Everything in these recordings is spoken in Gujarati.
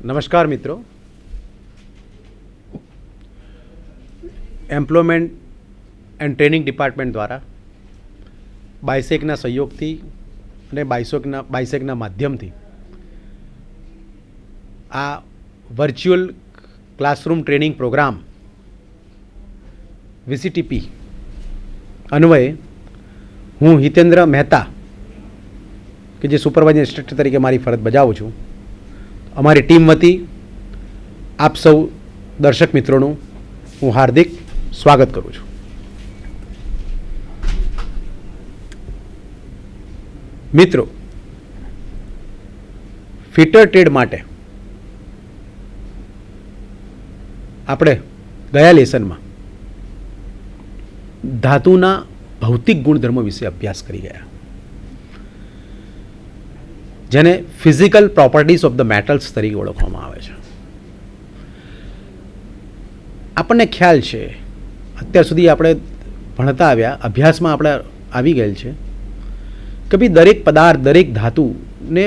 નમસ્કાર મિત્રો, એમ્પ્લોયમેન્ટ એન્ડ ટ્રેનિંગ ડિપાર્ટમેન્ટ દ્વારા બાયસેકના સહયોગથી અને બાયસેકના માધ્યમથી આ virtual classroom training program VCTP અન્વયે હું હિતેન્દ્ર મહેતા કે જે સુપરવાઇઝર ઇન્સ્ટ્રક્ટર તરીકે મારી ફરજ બજાવું છું, અમારી ટીમ વતી આપ સૌ દર્શક મિત્રોનું હું હાર્દિક સ્વાગત કરું છું. મિત્રો, ફિટર ટ્રેડ માટે આપણે ગયા લેસનમાં ધાતુના ભૌતિક ગુણધર્મો વિશે અભ્યાસ કરી ગયા, જેને physical properties of the metals તરીકે ઓળખવામાં આવે છે. આપણને ખ્યાલ છે, અત્યાર સુધી આપણે ભણતા આવ્યા, અભ્યાસમાં આપણે આવી ગયેલ છે કે ભાઈ દરેક પદાર્થ, દરેક ધાતુને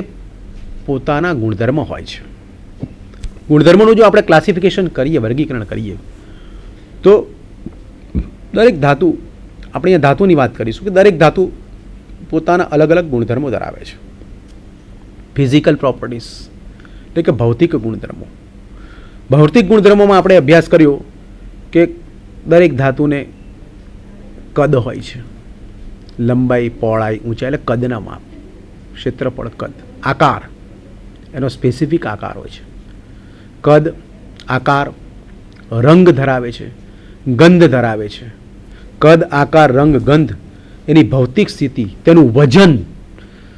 પોતાના ગુણધર્મ હોય છે. ગુણધર્મોનું જો આપણે ક્લાસિફિકેશન કરીએ, વર્ગીકરણ કરીએ, તો દરેક ધાતુ, આપણે અહીંયા ધાતુની વાત કરીશું કે દરેક ધાતુ પોતાના અલગ અલગ ગુણધર્મો ધરાવે છે. ફિઝિકલ પ્રોપર્ટીઝ એટલે કે ભૌતિક ગુણધર્મો. ભૌતિક ગુણધર્મોમાં આપણે અભ્યાસ કર્યો કે દરેક ધાતુને કદ હોય છે, લંબાઈ, પહોળાઈ, ઊંચાઈ એટલે કદના માપ, ક્ષેત્રફળ, કદ, આકાર, એનો સ્પેસિફિક આકાર હોય છે. કદ, આકાર, રંગ ધરાવે છે, ગંધ ધરાવે છે. કદ, આકાર, રંગ, ગંધ, એની ભૌતિક સ્થિતિ, તેનું વજન,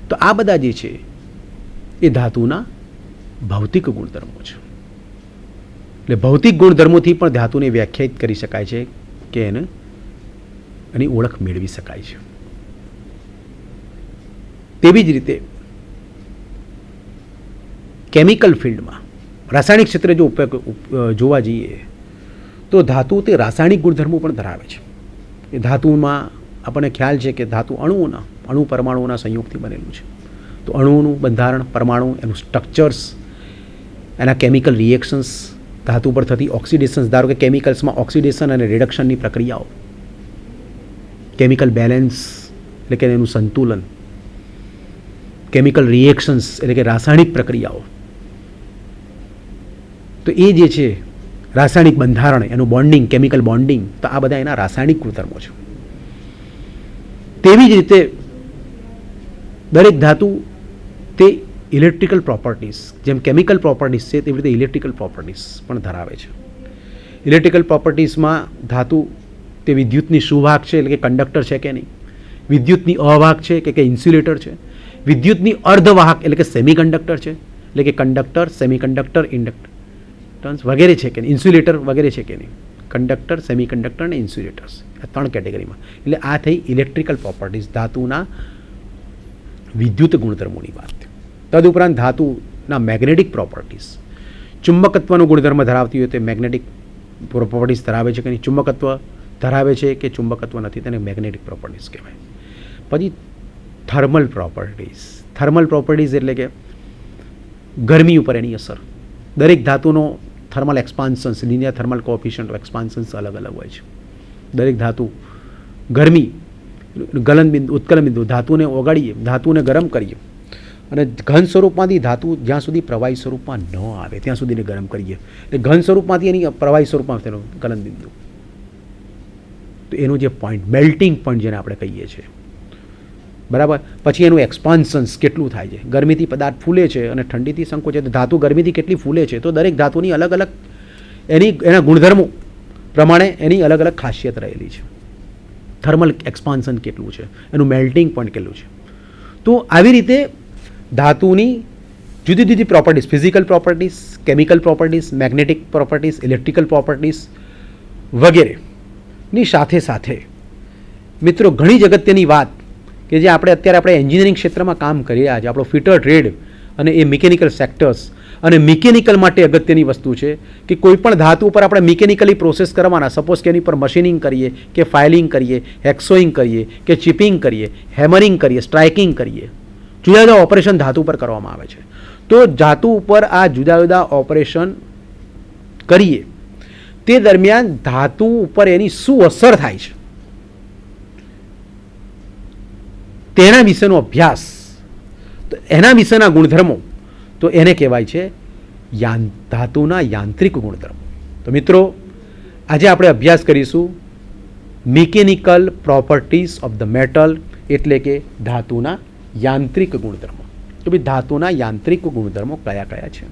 તો આ બધા જે છે એ ધાતુના ભૌતિક ગુણધર્મો છે. એટલે ભૌતિક ગુણધર્મોથી પણ ધાતુને વ્યાખ્યાયિત કરી શકાય છે કે એની ઓળખ મેળવી શકાય છે. તેવી જ રીતે કેમિકલ ફિલ્ડમાં, રાસાયણિક ક્ષેત્રે જો જોવા જઈએ તો ધાતુ તે રાસાયણિક ગુણધર્મો પણ ધરાવે છે. એ ધાતુમાં આપણને ખ્યાલ છે કે ધાતુ અણુ પરમાણુઓના સંયોગથી બનેલું છે. તો અણુઓનું બંધારણ, પરમાણુ, એનું સ્ટ્રક્ચર્સ, એના કેમિકલ રિએક્શન્સ, ધાતુ પર થતી ઓક્સિડેશન્સ, ધારો કે કેમિકલ્સમાં ઓક્સિડેશન અને રિડક્શનની પ્રક્રિયાઓ, કેમિકલ બેલેન્સ એટલે કે એનું સંતુલન, કેમિકલ રિએક્શન્સ એટલે કે રાસાયણિક પ્રક્રિયાઓ, તો એ જે છે રાસાયણિક બંધારણ, એનું બોન્ડિંગ, કેમિકલ બોન્ડિંગ, તો આ બધા એના રાસાયણિક ગુણધર્મો છે. તેવી જ રીતે દરેક ધાતુ તે ઇલેક્ટ્રિકલ પ્રોપર્ટીઝ, જેમ કેમિકલ પ્રોપર્ટીઝ છે તેવી રીતે ઇલેક્ટ્રિકલ પ્રોપર્ટીઝ પણ ધરાવે છે. ઇલેક્ટ્રિકલ પ્રોપર્ટીઝમાં ધાતુ તે વિદ્યુતની સુવાહક છે એટલે કે કંડક્ટર છે કે નહીં, વિદ્યુતની અવાહક છે કે ઇન્સ્યુલેટર છે, વિદ્યુતની અર્ધવાહક એટલે કે સેમિકન્ડક્ટર છે એટલે કે કંડક્ટર, સેમિકન્ડક્ટર, ઇન્ડક્ટન્સ વગેરે છે કે નહીં, ઇન્સ્યુલેટર વગેરે છે કે નહીં. કંડક્ટર, સેમિકન્ડક્ટર અને ઇન્સ્યુલેટર્સ, આ ત્રણ કેટેગરીમાં. એટલે આ થઈ ઇલેક્ટ્રિકલ પ્રોપર્ટીઝ, ધાતુના વિદ્યુત ગુણધર્મોની વાત. તદુપરાંત ધાતુના મેગ્નેટિક પ્રોપર્ટીઝ, ચુંબકત્વનો ગુણધર્મ ધરાવતી હોય તે મેગ્નેટિક પ્રોપર્ટીઝ ધરાવે છે કે નહીં, ચુંબકત્વ ધરાવે છે કે ચુંબકત્વ નથી, તેને મેગ્નેટિક પ્રોપર્ટીઝ કહેવાય. પછી થર્મલ પ્રોપર્ટીઝ. થર્મલ પ્રોપર્ટીઝ એટલે કે ગરમી ઉપર એની અસર. દરેક ધાતુનો thermal expansions, linear thermal coefficient of expansions અલગ અલગ હોય છે. દરેક ધાતુ ગરમી, ગલનબિંદુ, ઉત્કલનબિંદુ, ધાતુને ઓગાળીએ, ધાતુને ગરમ કરીએ અને ઘન સ્વરૂપમાંથી ધાતુ જ્યાં સુધી પ્રવાહી સ્વરૂપમાં ન આવે ત્યાં સુધીને ગરમ કરીએ. એટલે ઘન સ્વરૂપમાંથી એની પ્રવાહી સ્વરૂપમાં તેનો ગલનબિંદુ, તો એનું જે પોઈન્ટ, મેલ્ટિંગ પોઈન્ટ જેને આપણે કહીએ છીએ, બરાબર. પછી એનું એક્સપાન્શન્સ કેટલું થાય છે, ગરમીથી પદાર્થ ફૂલે છે અને ઠંડીથી સંકોચે, તો ધાતુ ગરમીથી કેટલી ફૂલે છે, તો દરેક ધાતુની અલગ અલગ એના ગુણધર્મો પ્રમાણે એની અલગ અલગ ખાસિયત રહેલી છે. થર્મલ એક્સપાન્શન કેટલું છે, એનું મેલ્ટિંગ પોઈન્ટ કેટલું છે. તો આવી રીતે ધાતુની જુદી જુદી properties, physical properties, chemical properties, magnetic properties, electrical properties વગેરેની સાથે સાથે મિત્રો ઘણી જ અગત્યની વાત કે જે આપણે એન્જિનિયરિંગ ક્ષેત્રમાં કામ કરી રહ્યા છીએ, આપણો ફિટર ટ્રેડ અને એ મિકેનિકલ સેક્ટર્સ, અને મિકેનિકલ માટે અગત્યની વસ્તુ છે કે કોઈ પણ ધાતુ ઉપર આપણે મિકેનિકલી પ્રોસેસ કરવાના, સપોઝ કે એની પર મશીનિંગ કરીએ કે ફાઇલિંગ કરીએ, હેક્સોઈંગ કરીએ કે ચિપિંગ કરીએ, હેમરિંગ કરીએ, સ્ટ્રાઇકિંગ કરીએ, જુદા જુદા ઓપરેશન ધાતુ પર કરવામાં આવે છે. તો ધાતુ ઉપર આ જુદા જુદા ઓપરેશન કરીએ તે દરમિયાન ધાતુ ઉપર એની શું અસર થાય છે તેના વિશેનો અભ્યાસ, તો એના વિશેના ગુણધર્મો, તો એને કહેવાય છે ધાતુના યાંત્રિક ગુણધર્મો. તો મિત્રો આજે આપણે અભ્યાસ કરીશું mechanical properties of the metal, એટલે કે ધાતુના યાંત્રિક ગુણધર્મો. તો ભાઈ ધાતુના યાંત્રિક ગુણધર્મો કયા કયા છે,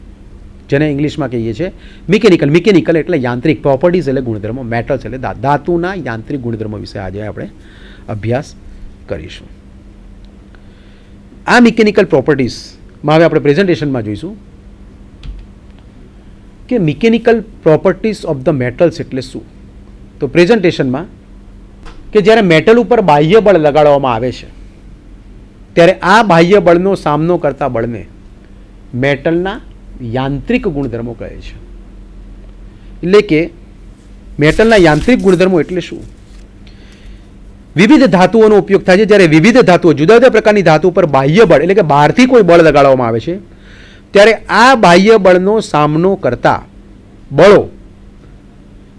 જેને ઇંગ્લિશમાં કહીએ છીએ મિકેનિકલ એટલે યાંત્રિક, પ્રોપર્ટીઝ એટલે ગુણધર્મો, મેટલ્સ એટલે ધાતુના યાંત્રિક ગુણધર્મો વિશે આજે આપણે અભ્યાસ કરીશું. આ મિકેનિકલ પ્રોપર્ટીઝમાં હવે આપણે પ્રેઝન્ટેશનમાં જોઈશું કે mechanical properties of the metals એટલે શું. તો પ્રેઝન્ટેશનમાં કે જ્યારે મેટલ ઉપર બાહ્ય બળ લગાડવામાં આવે છે ત્યારે આ બાહ્ય બળનો સામનો કરતા બળને મેટલના યાંત્રિક ગુણધર્મો કહે છે. એટલે કે મેટલના યાંત્રિક ગુણધર્મો એટલે શું? વિવિધ ધાતુઓનો ઉપયોગ થાય છે. જ્યારે વિવિધ ધાતુઓ, જુદા જુદા પ્રકારની ધાતુ પર બાહ્ય બળ એટલે કે બહારથી કોઈ બળ લગાડવામાં આવે છે ત્યારે આ બાહ્ય બળનો સામનો કરતા બળો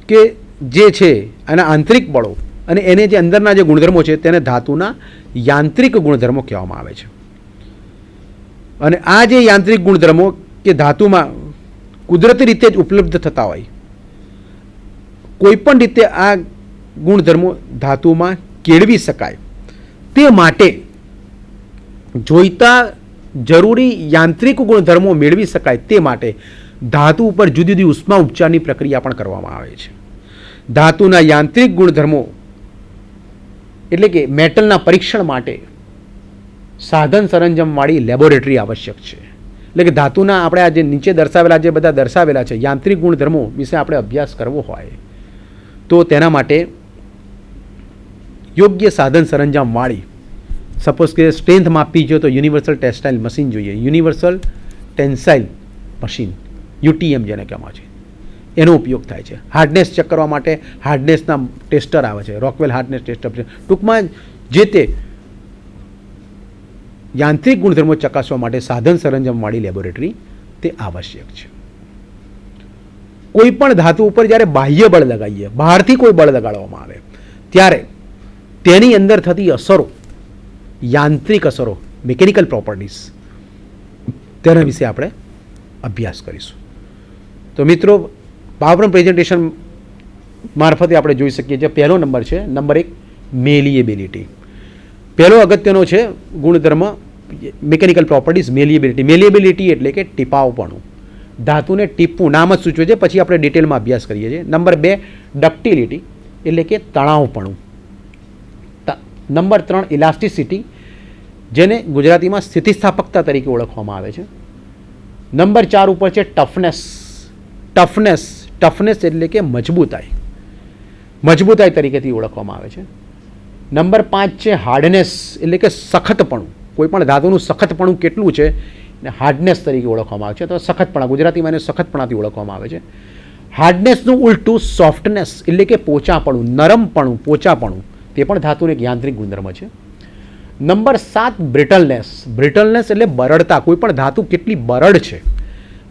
કે જે છે એના આંતરિક બળો અને એને જે અંદરના જે ગુણધર્મો છે તેને ધાતુના યાંત્રિક ગુણધર્મો કહેવામાં આવે છે. અને આ જે યાંત્રિક ગુણધર્મો કે ધાતુમાં કુદરતી રીતે જ ઉપલબ્ધ થતા હોય, કોઈ પણ રીતે આ ગુણધર્મો ધાતુમાં કેળવી શકાય તે માટે જોઈતા જરૂરી યાંત્રિક ગુણધર્મો મેળવી શકાય તે માટે ધાતુ ઉપર જુદી જુદી ઉષ્મા ઉપચારની પ્રક્રિયા પણ કરવામાં આવે છે. ધાતુના યાંત્રિક ગુણધર્મો એટલે કે મેટલના પરીક્ષણ માટે સાધન સરંજામવાળી લેબોરેટરી આવશ્યક છે. એટલે કે ધાતુના આપણે આ જે નીચે દર્શાવેલા જે બધા દર્શાવેલા છે યાંત્રિક ગુણધર્મો વિશે આપણે અભ્યાસ કરવો હોય તો તેના માટે યોગ્ય સાધન સરંજામવાળી, સપોઝ કે સ્ટ્રેન્થ માપવી જોઈએ તો યુનિવર્સલ ટેક્સટાઇલ મશીન જોઈએ, યુનિવર્સલ ટેન્સાઇલ મશીન યુટીએમ જેને કહેવામાં છે એનો ઉપયોગ થાય છે. હાર્ડનેસ ચેક કરવા માટે હાર્ડનેસના ટેસ્ટર આવે છે, રોકવેલ હાર્ડનેસ ટેસ્ટર. ટૂંકમાં જે તે યાંત્રિક ગુણધર્મો ચકાસવા માટે સાધન સરંજામવાળી લેબોરેટરી તે આવશ્યક છે. કોઈ પણ ધાતુ ઉપર જ્યારે બાહ્ય બળ લગાવીએ, બહારથી કોઈ બળ લગાડવામાં આવે ત્યારે તેની અંદર થતી અસરો, યાંત્રિક અસરો, મિકેનિકલ પ્રોપર્ટીઝ, તેના વિશે આપણે અભ્યાસ કરીશું. તો મિત્રો પાવરપોઈન્ટ પ્રેઝન્ટેશન મારફતે આપણે જોઈ શકીએ છીએ. પહેલો નંબર છે, નંબર 1 મેલિએબિલિટી. પહેલો અગત્યનો છે ગુણધર્મ મિકેનિકલ પ્રોપર્ટીઝ મેલિએબિલિટી. મેલિએબિલિટી એટલે કે ટીપાવપણું, ધાતુને ટીપવું, નામ જ સૂચવે છે, પછી આપણે ડિટેલમાં અભ્યાસ કરીએ છીએ. નંબર 2 ડક્ટિલિટી એટલે કે તણાવપણું. નંબર 3 ઇલાસ્ટિસિટી, જેને ગુજરાતીમાં સ્થિતિસ્થાપકતા તરીકે ઓળખવામાં આવે છે. નંબર 4 ઉપર છે ટફનેસ. ટફનેસ એટલે કે મજબૂતાઈ તરીકેથી ઓળખવામાં આવે છે. નંબર 5 છે હાર્ડનેસ એટલે કે સખતપણું. કોઈ પણ ધાતુનું સખતપણું કેટલું છે હાર્ડનેસ તરીકે ઓળખવામાં આવે છે, અથવા સખતપણા, ગુજરાતીમાં એને સખતપણાથી ઓળખવામાં આવે છે. હાર્ડનેસનું ઉલટું સોફ્ટનેસ એટલે કે પોચાપણું, નરમપણું, પોચાપણું, તે પણ ધાતુનો એક યાંત્રિક ગુણધર્મ છે. નંબર 7 બ્રિટલનેસ. બ્રિટલનેસ એટલે બરડતા, કોઈ પણ ધાતુ કેટલી બરડ છે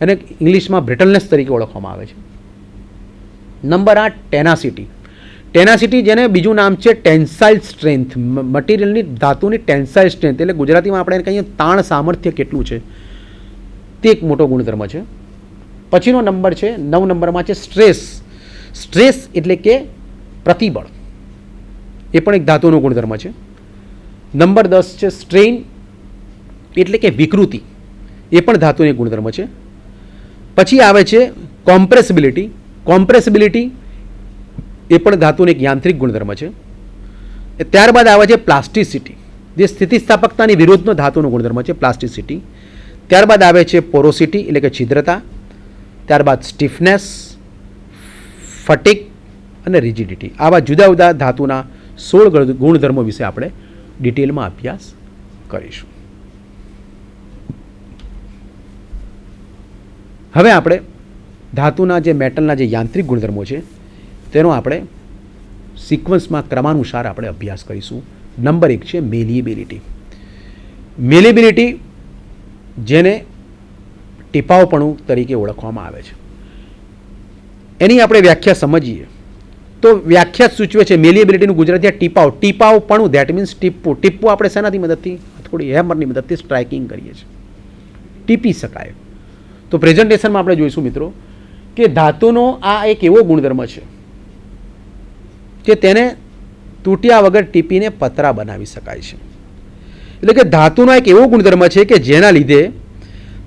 અને ઇંગ્લિશમાં બ્રિટલનેસ તરીકે ઓળખવામાં આવે છે. નંબર 8 ટેનાસિટી. ટેનાસિટી જેને બીજું નામ છે ટેન્સાઇલ સ્ટ્રેન્થ, મટીરિયલની ધાતુની ટેન્સાઇલ સ્ટ્રેન્થ એટલે ગુજરાતીમાં આપણે કહીએ તાણ સામર્થ્ય કેટલું છે તે એક મોટો ગુણધર્મ છે. પછીનો નંબર છે 9 નંબરમાં છે સ્ટ્રેસ. સ્ટ્રેસ એટલે કે પ્રતિબળ, એ પણ એક ધાતુનો ગુણધર્મ છે. નંબર 10 છે સ્ટ્રેઇન એટલે કે વિકૃતિ, એ પણ ધાતુનો એક ગુણધર્મ છે. પછી આવે છે કોમ્પ્રેસિબિલિટી. કોમ્પ્રેસિબિલિટી એ પણ ધાતુનો એક યાંત્રિક ગુણધર્મ છે. ત્યારબાદ આવે છે પ્લાસ્ટિસિટી, જે સ્થિતિસ્થાપકતાની વિરુદ્ધનો ધાતુનો ગુણધર્મ છે, પ્લાસ્ટિસિટી. ત્યારબાદ આવે છે પોરોસિટી એટલે કે છિદ્રતા. ત્યારબાદ સ્ટીફનેસ, ફટિક અને રિજિડિટી. આવા જુદા જુદા ધાતુના 16 ગુણધર્મો વિશે આપણે ડિટેલમાં અભ્યાસ કરીશું. હવે આપણે ધાતુના જે મેટલના જે યાંત્રિક ગુણધર્મો છે તેનો આપણે સિક્વન્સમાં ક્રમાનુસાર આપણે અભ્યાસ કરીશું. નંબર 1 છે મેલિએબિલિટી. મેલિએબિલિટી જેને ટીપાવપણું તરીકે ઓળખવામાં આવે છે. એની આપણે વ્યાખ્યા સમજીએ તો વ્યાખ્યા સૂચવે છે મેલિએબિલિટીનું ગુજરાતી ટીપાવ, ટીપાવપણું, ધેટ મીન્સ ટીપવું. ટીપવું આપણે શેનાથી મદદથી? થોડી હેમરની મદદથી સ્ટ્રાઇકિંગ કરીએ છીએ, ટીપી શકાય. તો પ્રેઝન્ટેશનમાં આપણે જોઈશું મિત્રો કે ધાતુનો આ એક એવો ગુણધર્મ છે કે તેને તૂટ્યા વગર ટીપીને પતરા બનાવી શકાય છે. એટલે કે ધાતુનો એક એવો ગુણધર્મ છે કે જેના લીધે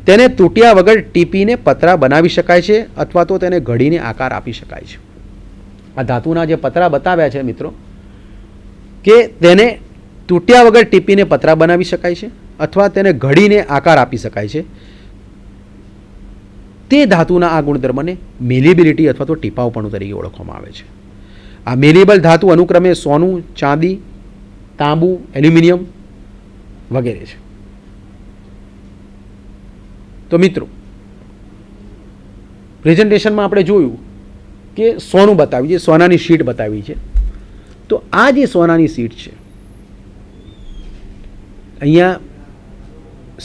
તેને તૂટ્યા વગર ટીપીને પતરા બનાવી શકાય છે અથવા તો તેને ઘડીને આકાર આપી શકાય છે. આ ધાતુના જે પતરા બતાવ્યા છે મિત્રો કે તેને તૂટ્યા વગર ટીપીને પતરા બનાવી શકાય છે અથવા તેને ઘડીને આકાર આપી શકાય છે. તે ધાતુના આ ગુણધર્મને મેલિએબિલિટી અથવા તો ટીપાવપણું તરીકે ઓળખવામાં આવે છે. આ મેલિએબલ ધાતુ અનુક્રમે સોનું, ચાંદી, તાંબુ, એલ્યુમિનિયમ વગેરે છે. તો મિત્રો પ્રેઝન્ટેશનમાં આપણે જોયું કે સોનું બતાવ્યું છે, સોનાની શીટ બતાવી છે. તો આ જે સોનાની શીટ છે અહીંયા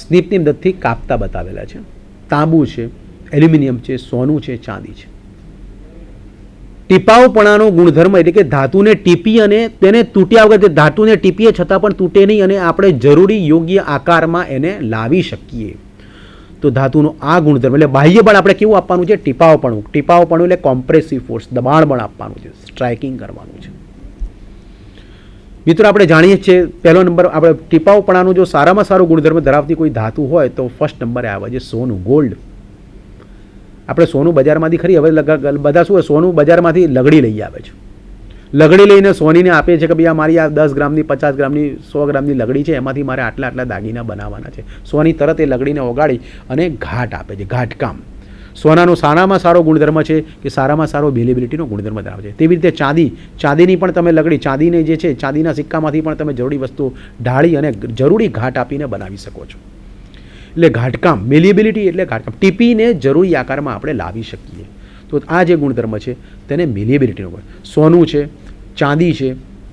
સ્નીપની મદદથી કાપતા બતાવેલા છે. તાંબુ છે, એલ્યુમિનિયમ છે, સોનું છે, ચાંદી છે. ટીપાવપણાનો ગુણધર્મ એટલે કે ધાતુને ટીપી અને તેને તૂટ્યા વગર ધાતુને ટીપીએ છતાં પણ તૂટે નહીં અને આપણે જરૂરી યોગ્ય આકારમાં એને લાવી શકીએ. તો ધાતુનો આ ગુણધર્મ એટલે બાહ્ય બળ આપણે કેવું આપવાનું છે? ટીપાવપણું. ટીપાવપણું એટલે કોમ્પ્રેસિવ ફોર્સ, દબાણ બળ આપવાનું છે, સ્ટ્રાઇકિંગ કરવાનું છે. મિત્રો આપણે જાણીએ છીએ પહેલો નંબર આપણે ટીપાવપણાનું જો સારામાં સારો ગુણધર્મ ધરાવતી કોઈ ધાતુ હોય તો ફર્સ્ટ નંબરે આવે છે સોનું, ગોલ્ડ. આપણે સોનું બજારમાંથી ખરી હવે બધા શું હોય, સોનું બજારમાંથી લગડી લઈ આવે છે. લગડી લઈને સોનીને આપે છે કે ભાઈ આ મારી આ 10 ગ્રામની, 50 ગ્રામની, 100 ગ્રામની લગડી છે, એમાંથી મારે આટલા આટલા દાગીના બનાવવાના છે. સોની તરત એ લગડીને ઓગાળી અને ઘાટ આપે છે, ઘાટકામ. સોનાનો સારામાં સારો ગુણધર્મ છે કે સારામાં સારો મેલિએબિલિટીનો ગુણધર્મ ધરાવે છે. તેવી રીતે ચાંદી, ચાંદીની પણ તમે લગડી, ચાંદીને જે છે ચાંદીના સિક્કામાંથી પણ તમે જરૂરી વસ્તુ ઢાળી અને જરૂરી ઘાટ આપીને બનાવી શકો છો. એટલે ઘાટકામ, મેલિએબિલિટી એટલે ઘાટકામ, ટીપીને જરૂરી આકારમાં આપણે લાવી શકીએ. તો આ જે ગુણધર્મ છે તેને મેલિએબિલિટીનો ગુણ. સોનું છે, ચાંદી છે,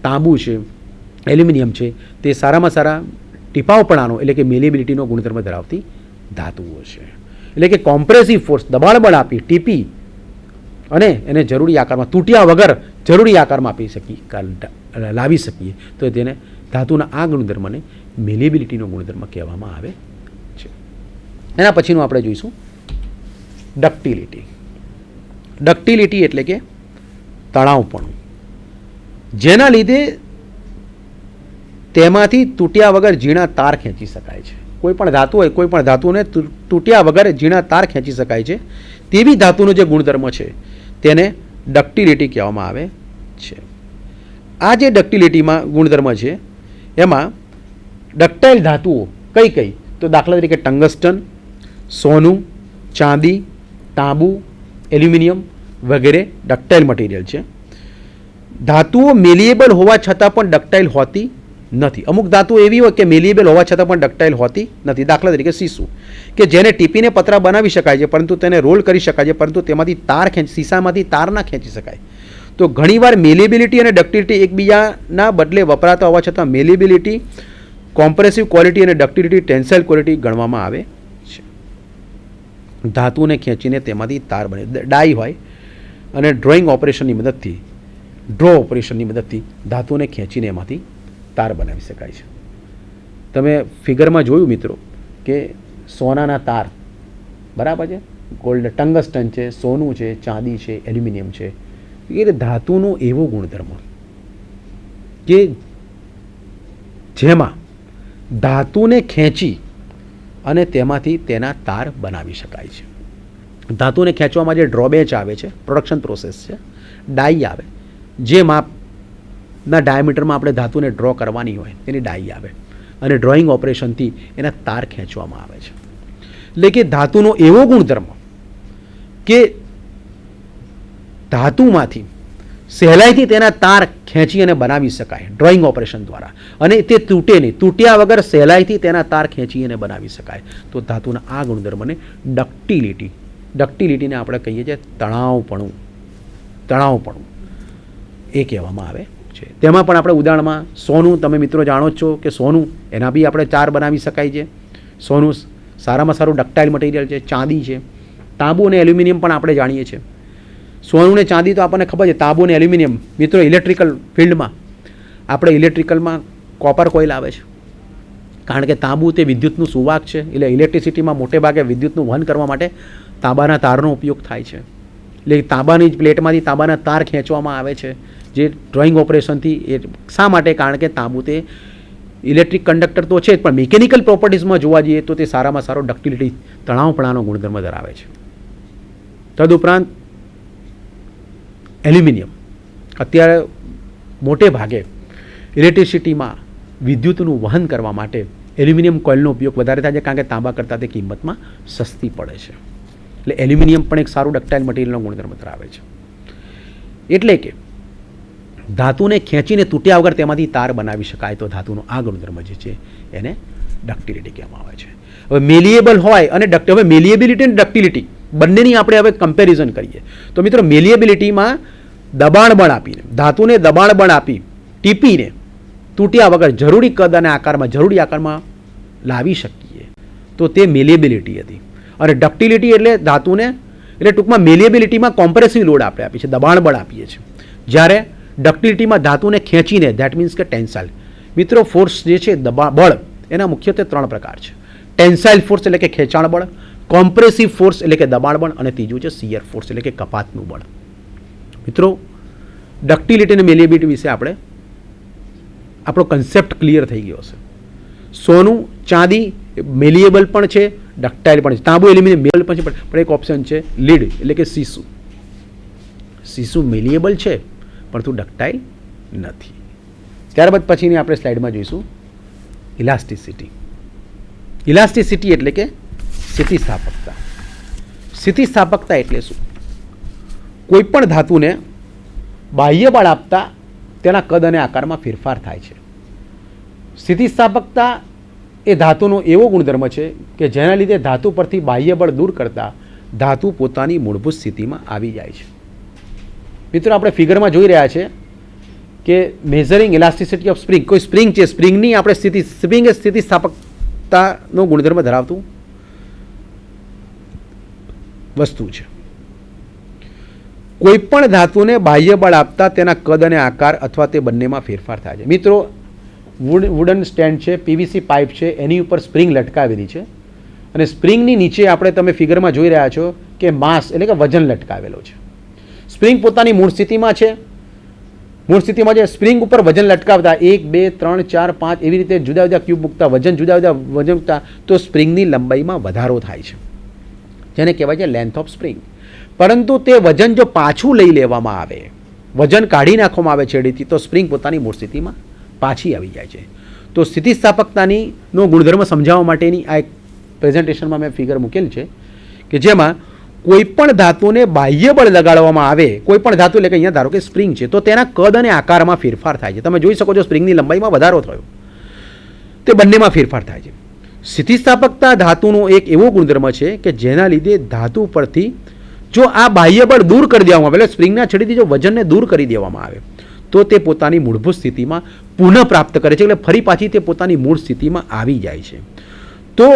તાંબુ છે, એલ્યુમિનિયમ છે, તે સારામાં સારા ટીપાવપણાનો એટલે કે મેલિએબિલિટીનો ગુણધર્મ ધરાવતી ધાતુઓ છે. એટલે કે કોમ્પ્રેસિવ ફોર્સ, દબાણ બળ આપી ટીપી અને એને જરૂરી આકારમાં તૂટ્યા વગર જરૂરી આકારમાં આપી શકીએ, લાવી શકીએ. તો તેને ધાતુના આ ગુણધર્મને મેલિએબિલિટીનો ગુણધર્મ કહેવામાં આવે છે. એના પછીનું આપણે જોઈશું ડક્ટિલિટી. ડક્ટિલિટી એટલે કે તણાવપણું, જેના લીધે તેમાંથી તૂટ્યા વગર ઝીણા તાર ખેંચી શકાય છે. કોઈ પણ ધાતુ હોય, કોઈ પણ ધાતુને તૂટ્યા વગર ઝીણા તાર ખેંચી શકાય છે તેવી ધાતુનો જે ગુણધર્મ છે તેને ડક્ટિલિટી કહેવામાં આવે છે. આ જે ડક્ટિલિટીમાં ગુણધર્મ છે એમાં ડક્ટાઇલ ધાતુઓ કઈ કઈ? તો દાખલા તરીકે ટંગસ્ટન, સોનું, ચાંદી, તાંબુ, એલ્યુમિનિયમ વગેરે ડક્ટાઇલ મટીરિયલ છે. ધાતુઓ મેલિએબલ હોવા છતાં પણ ડક્ટાઇલ હોતી નથી. અમુક ધાતુઓ એવી હોય કે મેલિએબલ હોવા છતાં પણ ડક્ટાઇલ હોતી નથી. દાખલા તરીકે સીસું, કે જેને ટીપીને પતરા બનાવી શકાય છે પરંતુ તેને રોલ કરી શકાય છે પરંતુ તેમાંથી તાર સીસામાંથી તાર ના ખેંચી શકાય. તો ઘણીવાર મેલિએબિલિટી અને ડક્ટિલિટી એકબીજાના બદલે વપરાતા હોવા છતાં મેલિએબિલિટી કોમ્પ્રેસિવ ક્વોલિટી અને ડક્ટિલિટી ટેન્સાઇલ ક્વોલિટી ગણવામાં આવે છે. ધાતુને ખેંચીને તેમાંથી તાર બને. ડાઈ હોય અને ડ્રોઈંગ ઓપરેશનની મદદથી, ડ્રો ઓપરેશનની મદદથી ધાતુને ખેંચીને એમાંથી તાર બનાવી શકાય છે. તમે ફિગરમાં જોયું મિત્રો કે સોનાના તાર બરાબર છે, ગોલ્ડ, ટંગસ્ટન છે, સોનું છે, ચાંદી છે, એલ્યુમિનિયમ છે. એ ધાતુનો એવો ગુણધર્મ કે જેમાં ધાતુને ખેંચી અને તેમાંથી તેના તાર બનાવી શકાય છે. ધાતુને ખેંચવામાં જે ડ્રોબેચ આવે છે, પ્રોડક્શન પ્રોસેસ છે, ડાઈ આવે, જે માપના ડાયામીટરમાં આપણે ધાતુને ડ્રો કરવાની હોય તેની ડાઈ આવે અને ડ્રોઈંગ ઓપરેશનથી એના તાર ખેંચવામાં આવે છે. એટલે કે ધાતુનો એવો ગુણધર્મ કે ધાતુમાંથી સહેલાઈથી તેના તાર ખેંચી અને બનાવી શકાય ડ્રોઈંગ ઓપરેશન દ્વારા, અને તે તૂટે નહીં, તૂટ્યા વગર સહેલાઈથી તેના તાર ખેંચી અને બનાવી શકાય. તો ધાતુના આ ગુણધર્મને ડક્ટિલિટીને આપણે કહીએ છીએ તણાવપણું એ કહેવામાં આવે છે. તેમાં પણ આપણે ઉદાહરણમાં સોનું, તમે મિત્રો જાણો જ છો કે સોનું, એના બી આપણે તાર બનાવી શકાય છે. સોનું સારામાં સારું ડક્ટાઇલ મટીરિયલ છે, ચાંદી છે, તાંબુ અને એલ્યુમિનિયમ પણ આપણે જાણીએ છીએ. સોનું ને ચાંદી તો આપણને ખબર છે, તાંબુ અને એલ્યુમિનિયમ. મિત્રો, ઇલેક્ટ્રિકલ ફિલ્ડમાં આપણે ઇલેક્ટ્રિકલમાં કોપર કોઇલ આવે છે, કારણ કે તાંબુ તે વિદ્યુતનું સુવાહક છે, એટલે ઇલેક્ટ્રિસિટીમાં મોટે ભાગે વિદ્યુતનું વહન કરવા માટે તાંબાના તારનો ઉપયોગ થાય છે. એટલે તાંબાની પ્લેટમાંથી તાંબાના તાર ખેંચવામાં આવે છે, જે ડ્રોઈંગ ઓપરેશનથી. એ શા માટે? કારણ કે તાંબુ તે ઇલેક્ટ્રિક કંડક્ટર તો છે જ, પણ મિકેનિકલ પ્રોપર્ટીઝમાં જોવા જઈએ તો તે સારામાં સારો ડક્ટિલિટી, તણાવપણાનો ગુણધર્મ ધરાવે છે. તદુપરાંત એલ્યુમિનિયમ અત્યારે મોટે ભાગે ઇલેક્ટ્રિસિટીમાં વિદ્યુતનું વહન કરવા માટે એલ્યુમિનિયમ કોઇલનો ઉપયોગ વધારે થાય છે, કારણ કે તાંબા કરતાં તે કિંમતમાં સસ્તી પડે છે. એટલે એલ્યુમિનિયમ પણ એક સારું ડક્ટાઇલ મટીરિયલનો ગુણધર્મ ધરાવે છે. એટલે કે ધાતુને ખેંચીને તૂટ્યા વગર તેમાંથી તાર બનાવી શકાય તો ધાતુનો આ ગુણધર્મ જે છે એને ડક્ટિલિટી કહેવામાં આવે છે. હવે મેલિએબલ હોય અને હવે મેલિએબિલિટી અને ડક્ટિલિટી બંનેની આપણે હવે કમ્પેરિઝન કરીએ તો મિત્રો, મેલિએબિલિટીમાં દબાણ બળ આપીને, ધાતુને દબાણ બળ આપી ટીપીને તૂટ્યા વગર જરૂરી કદ અને જરૂરી આકારમાં લાવી શકીએ તો તે મેલિએબિલિટી હતી. અને ડક્ટિલિટી એટલે ધાતુને, એટલે ટૂંકમાં મેલિએબિલિટીમાં કોમ્પ્રેસિવ લોડ આપણે આપીએ છીએ, દબાણ બળ આપીએ છીએ, જ્યારે ડક્ટિલિટીમાં ધાતુને ખેંચીને, ધેટ મીન્સ કે ટેન્સાઇલ. મિત્રો, ફોર્સ જે છે બળ એના મુખ્યત્વે 3 પ્રકાર છે. ટેન્સાઇલ ફોર્સ એટલે કે ખેંચાણ બળ, કોમ્પ્રેસિવ ફોર્સ એટલે કે દબાણ બળ, અને ત્રીજું છે શિયર ફોર્સ એટલે કે કપાતનું બળ. મિત્રો, ડક્ટિલિટી અને મેલિએબિલિટી વિશે આપણો કન્સેપ્ટ ક્લિયર થઈ ગયો છે. સોનું, ચાંદી મેલિએબલ પણ છે, ડક્ટાઇલ પણ છે. તાંબુ, એલ્યુમિનિયમ મેલિએબલ પણ છે, પણ એક ઓપ્શન છે લીડ એટલે કે સીસુ. સીસુ મેલિએબલ છે પરંતુ ડક્ટાઇલ નથી. ત્યારબાદ પછીની આપણે સ્લાઇડમાં જોઈશું ઇલાસ્ટિસિટી. ઇલાસ્ટિસિટી એટલે કે સ્થિતિસ્થાપકતા. સ્થિતિસ્થાપકતા એટલે શું? કોઈ પણ ધાતુને બાહ્ય બળ આપતા તેના કદ અને આકારમાં ફેરફાર થાય છે. સ્થિતિસ્થાપકતા એ ધાતુનો એવો ગુણધર્મ છે કે જેના લીધે ધાતુ પરથી બાહ્ય બળ દૂર કરતાં ધાતુ પોતાની મૂળભૂત સ્થિતિમાં આવી જાય છે. મિત્રો, આપણે ફિગરમાં જોઈ રહ્યા છે કે મેઝરિંગ ઇલાસ્ટિસિટી ઓફ સ્પ્રિંગ. કોઈ સ્પ્રિંગ છે, સ્પ્રિંગની આપણે સ્પ્રિંગ એ સ્થિતિસ્થાપકતાનો ગુણધર્મ ધરાવતું વસ્તુ છે. કોઈ પણ ધાતુને બાહ્ય બળ આપતા તેના કદ અને આકાર અથવા તે બંનેમાં ફેરફાર થાય છે. મિત્રો, વુડન સ્ટેન્ડ છે, પીવીસી પાઇપ છે, એની ઉપર સ્પ્રિંગ લટકાવેલી છે, અને સ્પ્રિંગની નીચે આપણે તમે ફિગરમાં જોઈ રહ્યા છો કે માસ એટલે કે વજન લટકાવેલો છે. સ્પ્રિંગ પોતાની મૂળ સ્થિતિમાં છે. મૂળ સ્થિતિમાં જે સ્પ્રિંગ ઉપર વજન લટકાવતા 1, 2, 3, 4, 5 એવી રીતે જુદા જુદા ક્યુબ મૂકતા, જુદા જુદા વજન મૂકતા તો સ્પ્રિંગની લંબાઈમાં વધારો થાય છે, જેને કહેવાય છે લેન્થ ઓફ સ્પ્રિંગ. પરંતુ તે વજન જો પાછું લઈ લેવામાં આવે, વજન કાઢી નાખવામાં આવે છેડેથી, તો સ્પ્રિંગ પોતાની મૂળ સ્થિતિમાં પાછી આવી જાય છે. તો સ્થિતિસ્થાપકતાનો ગુણધર્મ સમજાવવા માટેની આ એક પ્રેઝન્ટેશનમાં મેં ફિગર મૂકેલ છે કે જેમાં કોઈ પણ ધાતુને બાહ્ય બળ લગાડવામાં આવે, કોઈ પણ ધાતુ એટલે કે અહીંયા ધારો કે સ્પ્રિંગ છે, તો તેના કદ અને આકારમાં ફેરફાર થાય છે. તમે જોઈ શકો છો સ્પ્રિંગની લંબાઈમાં વધારો થયો, તે બંનેમાં ફેરફાર થાય છે. સ્થિતિસ્થાપકતા ધાતુનો એક એવો ગુણધર્મ છે કે જેના લીધે ધાતુ પરથી જો આ બાહ્ય બળ દૂર કરી દેવામાં આવે, એટલે સ્પ્રિંગના છેડેથી જો વજનને દૂર કરી દેવામાં આવે તો તે પોતાની મૂળભૂત સ્થિતિમાં પુનઃ પ્રાપ્ત કરે છે, એટલે ફરી પાછી તે પોતાની મૂળ સ્થિતિમાં આવી જાય છે. તો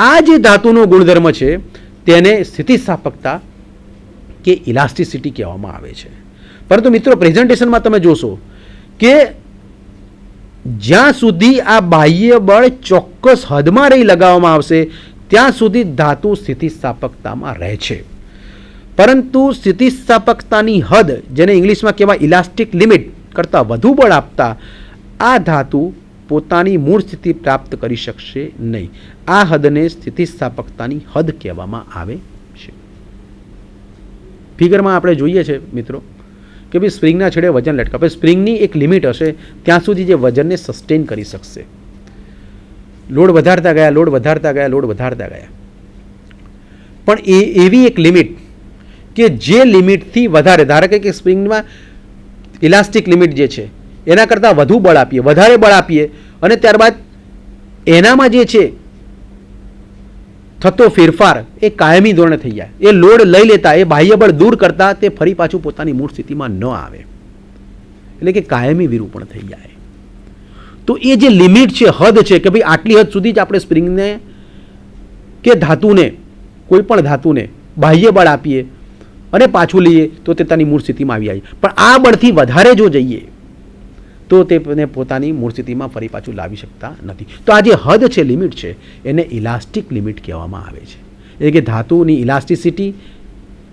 આ જે ધાતુનો ગુણધર્મ છે તેને સ્થિતિસ્થાપકતા કે ઇલાસ્ટિસિટી કહેવામાં આવે છે. પરંતુ મિત્રો, પ્રેઝન્ટેશનમાં તમે જોશો કે જ્યાં સુધી આ બાહ્ય બળ ચોક્કસ હદમાં રહી લગાવવામાં આવશે ત્યાં સુધી ધાતુ સ્થિતિસ્થાપકતામાં રહે છે. પરંતુ સ્થિતિસ્થાપકતાની હદ, જેને ઇંગ્લિશમાં કહેવાય ઇલાસ્ટિક લિમિટ કરતાં વધુ બળ આપતા આ ધાતુ પોતાની મૂળ સ્થિતિ પ્રાપ્ત કરી શકશે નહીં. આ હદને સ્થિતિસ્થાપકતાની હદ કહેવામાં આવે છે. ફિગરમાં આપણે જોઈએ છે મિત્રો કે ભાઈ સ્પ્રિંગના છેડે વજન લટકાવે, સ્પ્રિંગની એક લિમિટ હશે ત્યાં સુધી જે વજનને સસ્ટેન કરી શકશે. લોડ વધારતા ગયા, લોડ વધારતા ગયા, લોડ વધારતા ગયા, પણ એવી એક લિમિટ કે જે લિમિટથી વધારે, ધારો કે સ્પ્રિંગમાં ઇલાસ્ટિક લિમિટ જે છે એના કરતાં વધુ બળ આપીએ, વધારે બળ આપીએ, અને ત્યારબાદ એનામાં જે છે થતો ફેરફાર એ કાયમી ધોરણે થઈ જાય. એ લોડ લઈ લેતા, એ બાહ્ય બળ દૂર કરતા તે ફરી પાછું પોતાની મૂળ સ્થિતિમાં ન આવે, એટલે કે કાયમી વિરૂપણ થઈ જાય. તો એ જે લિમિટ છે, હદ છે કે ભાઈ આટલી હદ સુધી જ આપણે સ્પ્રિંગને કે ધાતુને, કોઈ પણ ધાતુને બાહ્ય બળ આપીએ અને પાછું લઈએ તો તે તેની મૂળ સ્થિતિમાં આવી જાય, પણ આ બળથી વધારે જો જઈએ તો તેને પોતાની મૂળ સ્થિતિમાં ફરી પાછું લાવી શકતા નથી. તો આ જે હદ છે, લિમિટ છે, એને ઇલાસ્ટિક લિમિટ કહેવામાં આવે છે. એટલે કે ધાતુની ઇલાસ્ટિસિટી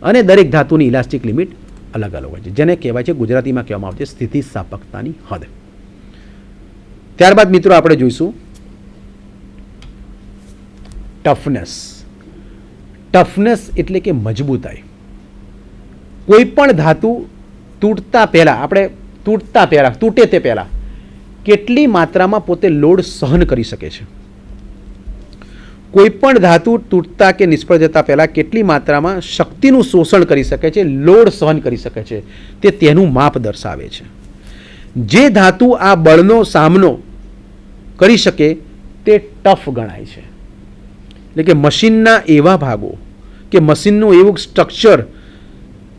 અને દરેક ધાતુની ઇલાસ્ટિક લિમિટ અલગ અલગ હોય છે, જેને કહેવાય છે, ગુજરાતીમાં કહેવામાં આવે છે સ્થિતિસ્થાપકતાની હદ. ત્યારબાદ મિત્રો આપણે જોઈશું ટફનેસ. ટફનેસ એટલે કે મજબૂતાઈ. કોઈ પણ ધાતુ તૂટતા પહેલાં તૂટે તે પહેલાં કેટલી માત્રામાં પોતે લોડ સહન કરી શકે છે. કોઈ પણ ધાતુ તૂટતા કે નિષ્ફળ જતા પહેલાં કેટલી માત્રામાં શક્તિનું શોષણ કરી શકે છે, લોડ સહન કરી શકે છે, તે તેનું માપ દર્શાવે છે. જે ધાતુ આ બળનો સામનો કરી શકે તે ટફ ગણાય છે. એટલે કે મશીનના એવા ભાગો કે મશીનનું એવું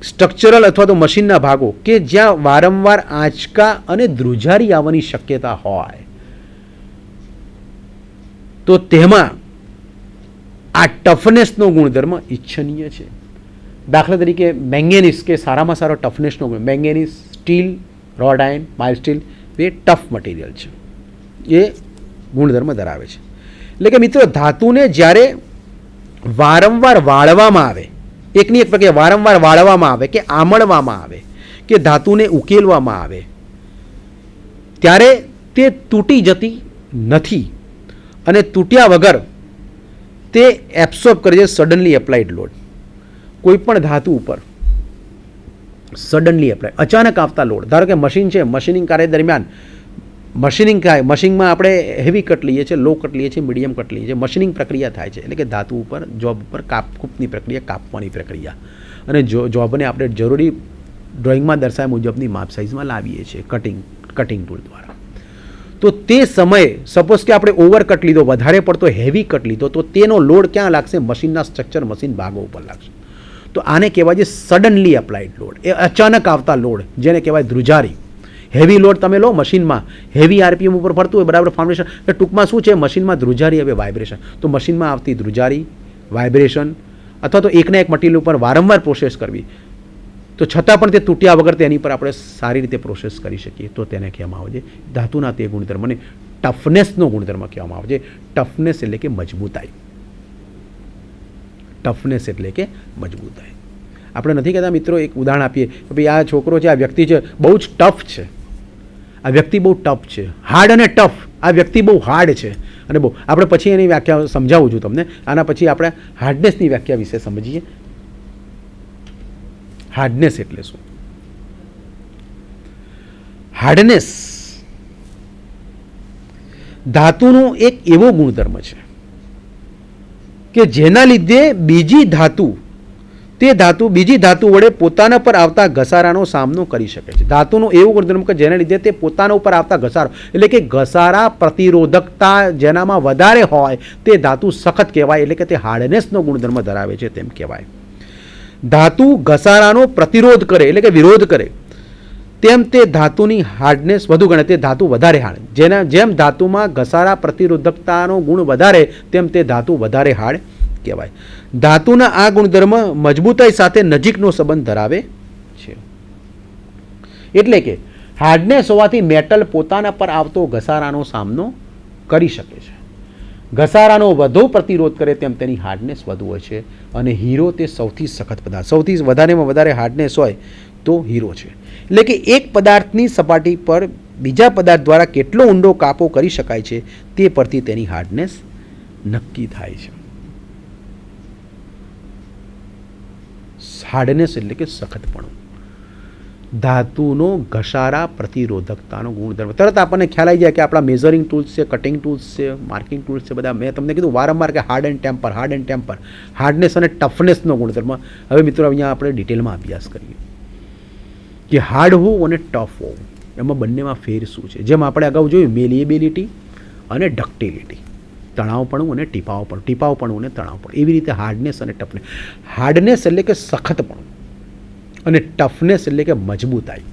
સ્ટ્રક્ચરલ અથવા તો મશીનના ભાગો કે જ્યાં વારંવાર આંચકા અને ધ્રુજારી આવવાની શક્યતા હોય, તો તેમાં આ ટફનેસનો ગુણધર્મ ઈચ્છનીય છે. દાખલા તરીકે મેંગેનીસ કે સારામાં સારો ટફનેસનો ગુણ, manganese, steel, wrought iron, mild steel એ ટફ મટીરિયલ છે, એ ગુણધર્મ ધરાવે છે. એટલે કે મિત્રો ધાતુને જ્યારે વારંવાર વાળવામાં આવે, એકની એક પ્રક્રિયા વારંવાર વાળવામાં આવે કે આમળવામાં આવે કે ધાતુને ઉકેલવામાં આવે, ત્યારે તે તૂટી જતી નથી અને તૂટ્યા વગર તે એબ્સોર્બ કરે છે સડનલી એપ્લાઇડ લોડ. કોઈ પણ ધાતુ ઉપર સડનલી એપ્લાય, અચાનક આવતા લોડ, ધારો કે મશીન છે, મશીનિંગ કાર્ય દરમિયાન મશીનમાં આપણે હેવી કટ લઈએ છીએ, લો કટ લઈએ છીએ, મીડિયમ કટ લઈએ છીએ, મશીનિંગ પ્રક્રિયા થાય છે. એટલે કે ધાતુ ઉપર, જોબ ઉપર કાપકૂપની પ્રક્રિયા, કાપવાની પ્રક્રિયા, અને જોબને આપણે જરૂરી ડ્રોઈંગમાં દર્શાવ્યા મુજબની માપ સાઇઝમાં લાવીએ છીએ કટિંગ ટૂલ દ્વારા. તો તે સમયે સપોઝ કે આપણે ઓવર કટ લીધો, વધારે પડતો હેવી કટ લીધો, તો તેનો લોડ ક્યાં લાગશે? મશીનના સ્ટ્રક્ચર, મશીન ભાગો ઉપર લાગશે. તો આને કહેવાય છે સડનલી એપ્લાઇડ લોડ, એ અચાનક આવતા લોડ, જેને કહેવાય ધ્રુજારી. હેવી લોડ તમે લો મશીનમાં, હેવી આરપીએમ ઉપર ફરતું હોય, બરાબર ફાઉન્ડેશન, એટલે ટૂંકમાં શું છે, મશીનમાં ધ્રુજારી હવે વાઇબ્રેશન. તો મશીનમાં આવતી ધ્રુજારી, વાઇબ્રેશન, અથવા તો એકના એક મટીરિયલ ઉપર વારંવાર પ્રોસેસ કરવી, તો છતાં પણ તે તૂટ્યા વગર તેની પર આપણે સારી રીતે પ્રોસેસ કરી શકીએ, તો તેને કહેવામાં આવે છે ધાતુના તે ગુણધર્મને ટફનેસનો ગુણધર્મ કહેવામાં આવે છે. ટફનેસ એટલે કે મજબૂતાઈ. ટફનેસ એટલે કે મજબૂતાઈ. આપણે નથી કહેતા મિત્રો, એક ઉદાહરણ આપીએ કે ભાઈ આ છોકરો છે, આ વ્યક્તિ છે, બહુ જ ટફ છે, આ વ્યક્તિ બહુ ટફ છે, હાર્ડ અને ટફ, આ વ્યક્તિ બહુ હાર્ડ છે અને બહુ. આપણે પછી એની વ્યાખ્યા સમજાવું છું તમને. આના પછી આપણે હાર્ડનેસની વ્યાખ્યા વિશે સમજીએ. હાર્ડનેસ એટલે શું? હાર્ડનેસ ધાતુનો એક એવો ગુણધર્મ છે કે જેના લીધે બીજી ધાતુ વડે પોતાના પર આવતા ઘસારાનો સામનો કરી શકે છે. ધાતુનો એવો ગુણધર્મ કે જેના લીધે તે પોતાના ઉપર આવતા ઘસારો, એટલે કે ઘસારા પ્રતિરોધકતા જેનામાં વધારે હોય તે ધાતુ સખત કહેવાય. એટલે કે તે હાર્ડનેસનો ગુણધર્મ ધરાવે છે તેમ કહેવાય. ધાતુ ઘસારાનો પ્રતિરોધ કરે, એટલે કે વિરોધ કરે, તેમ તે ધાતુની હાર્ડનેસ વધુ ગણે, તે ધાતુ વધારે હાર્ડ. જેમ ધાતુમાં ઘસારા પ્રતિરોધકતાનો ગુણ વધારે, તેમ તે ધાતુ વધારે હાર્ડ કહેવાય. ધાતુના આ ગુણધર્મ મજબૂતાઈ સાથે નજીકનો સંબંધ ધરાવે છે. એટલે કે હાર્ડનેસ હોવાથી મેટલ પોતાના પર આવતો ઘસારાનો સામનો કરી શકે છે. ઘસારાનો વધુ પ્રતિરોધ કરે તેમ તેની હાર્ડનેસ વધુ હોય છે. અને હીરો તે સૌથી સખત પદાર્થ, સૌથી વધારેમાં વધારે હાર્ડનેસ હોય તો હીરો છે. એટલે કે એક પદાર્થની સપાટી પર બીજા પદાર્થ દ્વારા કેટલો ઊંડો કાપો કરી શકાય છે તે પરથી તેની હાર્ડનેસ નક્કી થાય છે. હાર્ડનેસ એટલે કે સખતપણું. ધાતુનો ઘસારા પ્રતિરોધકતાનો ગુણધર્મ. તરત આપણને ખ્યાલ આવી જાય કે આપણા મેઝરિંગ ટૂલ્સ છે, કટિંગ ટૂલ્સ છે, માર્કિંગ ટૂલ્સ છે, બધા મેં તમને કીધું વારંવાર કે હાર્ડ એન્ડ ટેમ્પર, હાર્ડનેસ અને ટફનેસનો ગુણધર્મ. હવે મિત્રો અહીંયા આપણે ડિટેલમાં અભ્યાસ કરીએ કે હાર્ડ હોવું અને ટફ હોવું, એમાં બંનેમાં ફેર શું છે. જેમ આપણે અગાઉ જોયું મેલિએબિલિટી અને ડક્ટિલિટી, તણાવપણું અને ટીપાવપણું અને તણાવપણું, એવી રીતે હાર્ડનેસ અને ટફનેસ. હાર્ડનેસ એટલે કે સખતપણું અને ટફનેસ એટલે કે મજબૂતાઈ.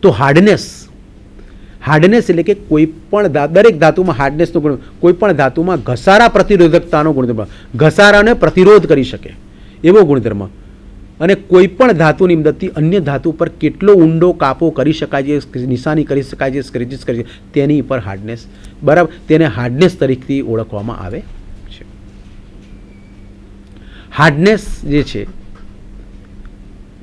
તો હાર્ડનેસ હાર્ડનેસ એટલે કે કોઈ પણ દરેક ધાતુમાં હાર્ડનેસનો ગુણ, કોઈ પણ ધાતુમાં ઘસારા પ્રતિરોધકતાનો ગુણધર્મ, ઘસારાને પ્રતિરોધ કરી શકે એવો ગુણધર્મ, અને કોઈ પણ ધાતુની મદદથી અન્ય ધાતુ પર કેટલો ઊંડો કાપો કરી શકાય છે, નિશાની કરી શકાય છે, સ્ક્રેચિસ કરી શકાય, તેની પર હાર્ડનેસ, બરાબર, તેને હાર્ડનેસ તરીકેથી ઓળખવામાં આવે છે. હાર્ડનેસ જે છે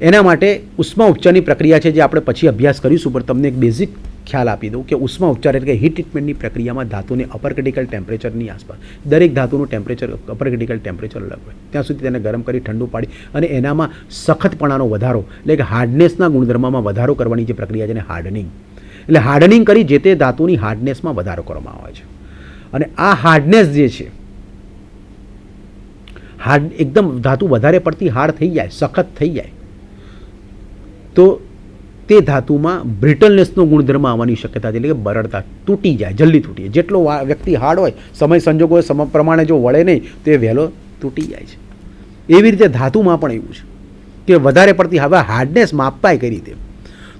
એના માટે ઉષ્મા ઉપચારની પ્રક્રિયા છે, જે આપણે પછી અભ્યાસ કરીશું, પણ તમને એક બેઝિક ખ્યાલ આપી દઉં કે ઉષ્મા ઉપચાર એટલે કે હીટ ટ્રીટમેન્ટની પ્રક્રિયામાં ધાતુને અપર ક્રિટિકલ ટેમ્પરેચરની આસપાસ, દરેક ધાતુનું ટેમ્પરેચર અપર ક્રિટિકલ ટેમ્પરેચર અલગ હોય, ત્યાં સુધી તેને ગરમ કરી ઠંડુ પાડી અને એનામાં સખતપણાનો વધારો એટલે કે હાર્ડનેસના ગુણધર્મમાં વધારો કરવાની જે પ્રક્રિયા છે એને હાર્ડનિંગ, એટલે હાર્ડનિંગ કરી જે તે ધાતુની હાર્ડનેસમાં વધારો કરવામાં આવે છે. અને આ હાર્ડનેસ જે છે, હાર્ડ એકદમ ધાતુ વધારે પડતી હાર્ડ થઈ જાય, સખત થઈ જાય, તો તે ધાતુમાં બ્રિટલનેસનો ગુણધર્મ આવવાની શક્યતા છે, એટલે કે બરડતા, તૂટી જાય, જલ્દી તૂટી જાય. જેટલો વ્યક્તિ હાર્ડ હોય, સમય સંજોગો પ્રમાણે જો વળે નહીં તો એ વહેલો તૂટી જાય છે. એવી રીતે ધાતુમાં પણ એવું છે કે વધારે પડતી, હવે હાર્ડનેસ માપવાય કઈ રીતે,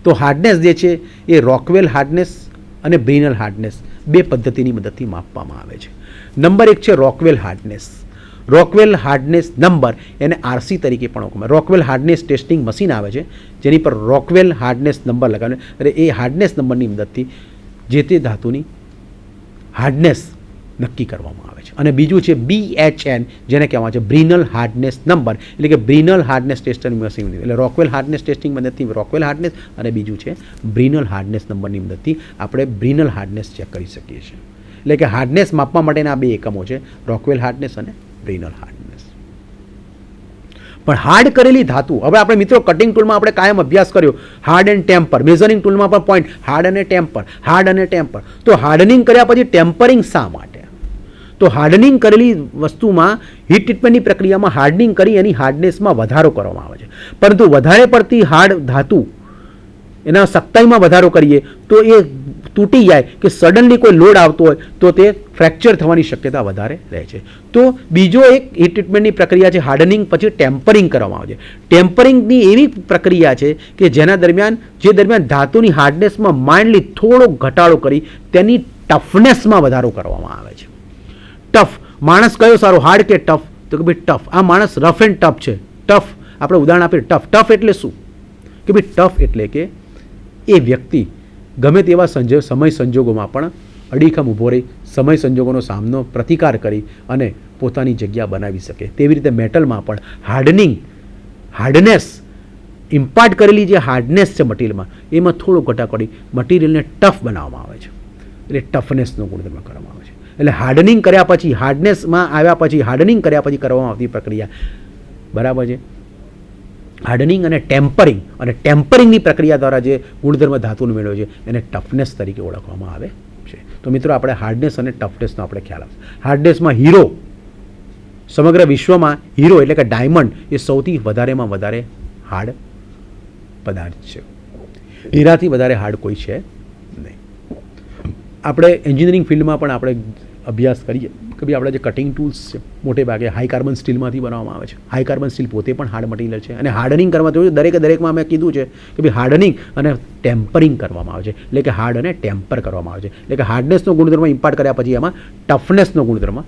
તો હાર્ડનેસ જે છે એ રોકવેલ હાર્ડનેસ અને બ્રિનલ હાર્ડનેસ બે પદ્ધતિની મદદથી માપવામાં આવે છે. નંબર 1 છે Rockwell hardness. Rockwell hardness number, એને આરસી તરીકે પણ ઓળખવામાં. રોકવેલ હાર્ડનેસ ટેસ્ટિંગ મશીન આવે છે જેની પર રોકવેલ હાર્ડનેસ નંબર લગાવે, અને એ હાર્ડનેસ નંબરની મદદથી જે તે ધાતુની હાર્ડનેસ નક્કી કરવામાં આવે છે. અને બીજું છે BHN, જેને કહેવામાં છે બ્રિનલ હાર્ડનેસ નંબર, એટલે કે બ્રિનલ હાર્ડનેસ ટેસ્ટિંગ મશીન. એટલે રોકવેલ હાર્ડનેસ ટેસ્ટિંગ મદદથી રોકવેલ હાર્ડનેસ, અને બીજું છે બ્રિનલ હાર્ડનેસ નંબરની મદદથી આપણે બ્રિનલ હાર્ડનેસ ચેક કરી શકીએ છીએ. એટલે કે હાર્ડનેસ માપવા માટેના આ બે એકમો છે, રોકવેલ હાર્ડનેસ અને બ્રિનલ હાર્ડનેસ. પણ હાર્ડ કરેલી ધાતુ, હવે આપણે મિત્રો કટિંગ ટૂલમાં આપણે કાયમ અભ્યાસ કર્યો હાર્ડ એન્ડ ટેમ્પર, મેઝરિંગ ટૂલમાં પણ પોઈન્ટ હાર્ડ અને ટેમ્પર, હાર્ડ અને ટેમ્પર. તો હાર્ડનિંગ કર્યા પછી ટેમ્પરિંગ શા માટે? તો હાર્ડનિંગ કરેલી વસ્તુમાં હીટ ટ્રીટમેન્ટની પ્રક્રિયામાં હાર્ડનિંગ કરી એની હાર્ડનેસમાં વધારો કરવામાં આવે છે, પરંતુ વધારે પડતી હાર્ડ ધાતુ એના સખ્તાઈમાં વધારો કરીએ તો એ તૂટી જાય કે સડનલી કોઈ લોડ આવતો હોય તો તે ફ્રેક્ચર થવાની શક્યતા વધારે રહે છે. તો બીજો એક હીટ ટ્રીટમેન્ટની પ્રક્રિયા છે હાર્ડનિંગ પછી ટેમ્પરિંગ કરવામાં આવે છે. ટેમ્પરિંગની એવી પ્રક્રિયા છે કે જેના દરમિયાન ધાતુની હાર્ડનેસમાં માઇન્ડલી થોડો ઘટાડો કરી તેની ટફનેસમાં વધારો કરવામાં આવે છે. ટફ, માણસ કયો સારો, હાર્ડ કે ટફ? તો કે ભાઈ ટફ. આ માણસ રફ એન્ડ ટફ છે. ટફ આપણે ઉદાહરણ આપીએ, ટફ. ટફ એટલે શું? કે ભાઈ ટફ એટલે કે એ વ્યક્તિ ગમે તેવા સમય સંજોગોમાં પણ અડીખમ ઊભો રહી સમય સંજોગોનો સામનો પ્રતિકાર કરી અને પોતાની જગ્યા બનાવી શકે. તેવી રીતે મેટલમાં પણ હાર્ડનેસ ઇમ્પાર્ટ કરેલી જે હાર્ડનેસ છે મટીરિયલમાં, એમાં થોડો ઘટાડો કરી મટીરિયલને ટફ બનાવવામાં આવે છે, એટલે ટફનેસનો ગુણધર્મ કરવામાં આવે છે. એટલે હાર્ડનિંગ કર્યા પછી, હાર્ડનેસમાં આવ્યા પછી, હાર્ડનિંગ કર્યા પછી કરવામાં આવતી પ્રક્રિયા, બરાબર છે, હાર્ડનિંગ અને ટેમ્પરિંગની પ્રક્રિયા દ્વારા જે ગુણધર્મ ધાતુનો મેળવ્યો છે એને ટફનેસ તરીકે ઓળખવામાં આવે છે. તો મિત્રો આપણે હાર્ડનેસ અને ટફનેસનો આપણે ખ્યાલ આવશે. હાર્ડનેસમાં હીરો, સમગ્ર વિશ્વમાં હીરો એટલે કે ડાયમંડ એ સૌથી વધારેમાં વધારે હાર્ડ પદાર્થ છે. હીરાથી વધારે હાર્ડ કોઈ છે નહીં. આપણે એન્જિનિયરિંગ ફિલ્ડમાં પણ આપણે અભ્યાસ કરીએ કે ભાઈ આપણા જે કટિંગ ટૂલ્સ છે મોટે ભાગે હાઈ કાર્બન સ્ટીલમાંથી બનાવવામાં આવે છે. હાઈ કાર્બન સ્ટીલ પોતે પણ હાર્ડ મટીરિયલ છે, અને હાર્ડનિંગ કરવા જોઈએ દરેકમાં મેં કીધું છે કે ભાઈ હાર્ડનિંગ અને ટેમ્પરિંગ કરવામાં આવે છે, એટલે કે હાર્ડ અને ટેમ્પર કરવામાં આવે છે. એટલે કે હાર્ડનેસનો ગુણધર્મ ઇમ્પાર્ટ કર્યા પછી એમાં ટફનેસનો ગુણધર્મ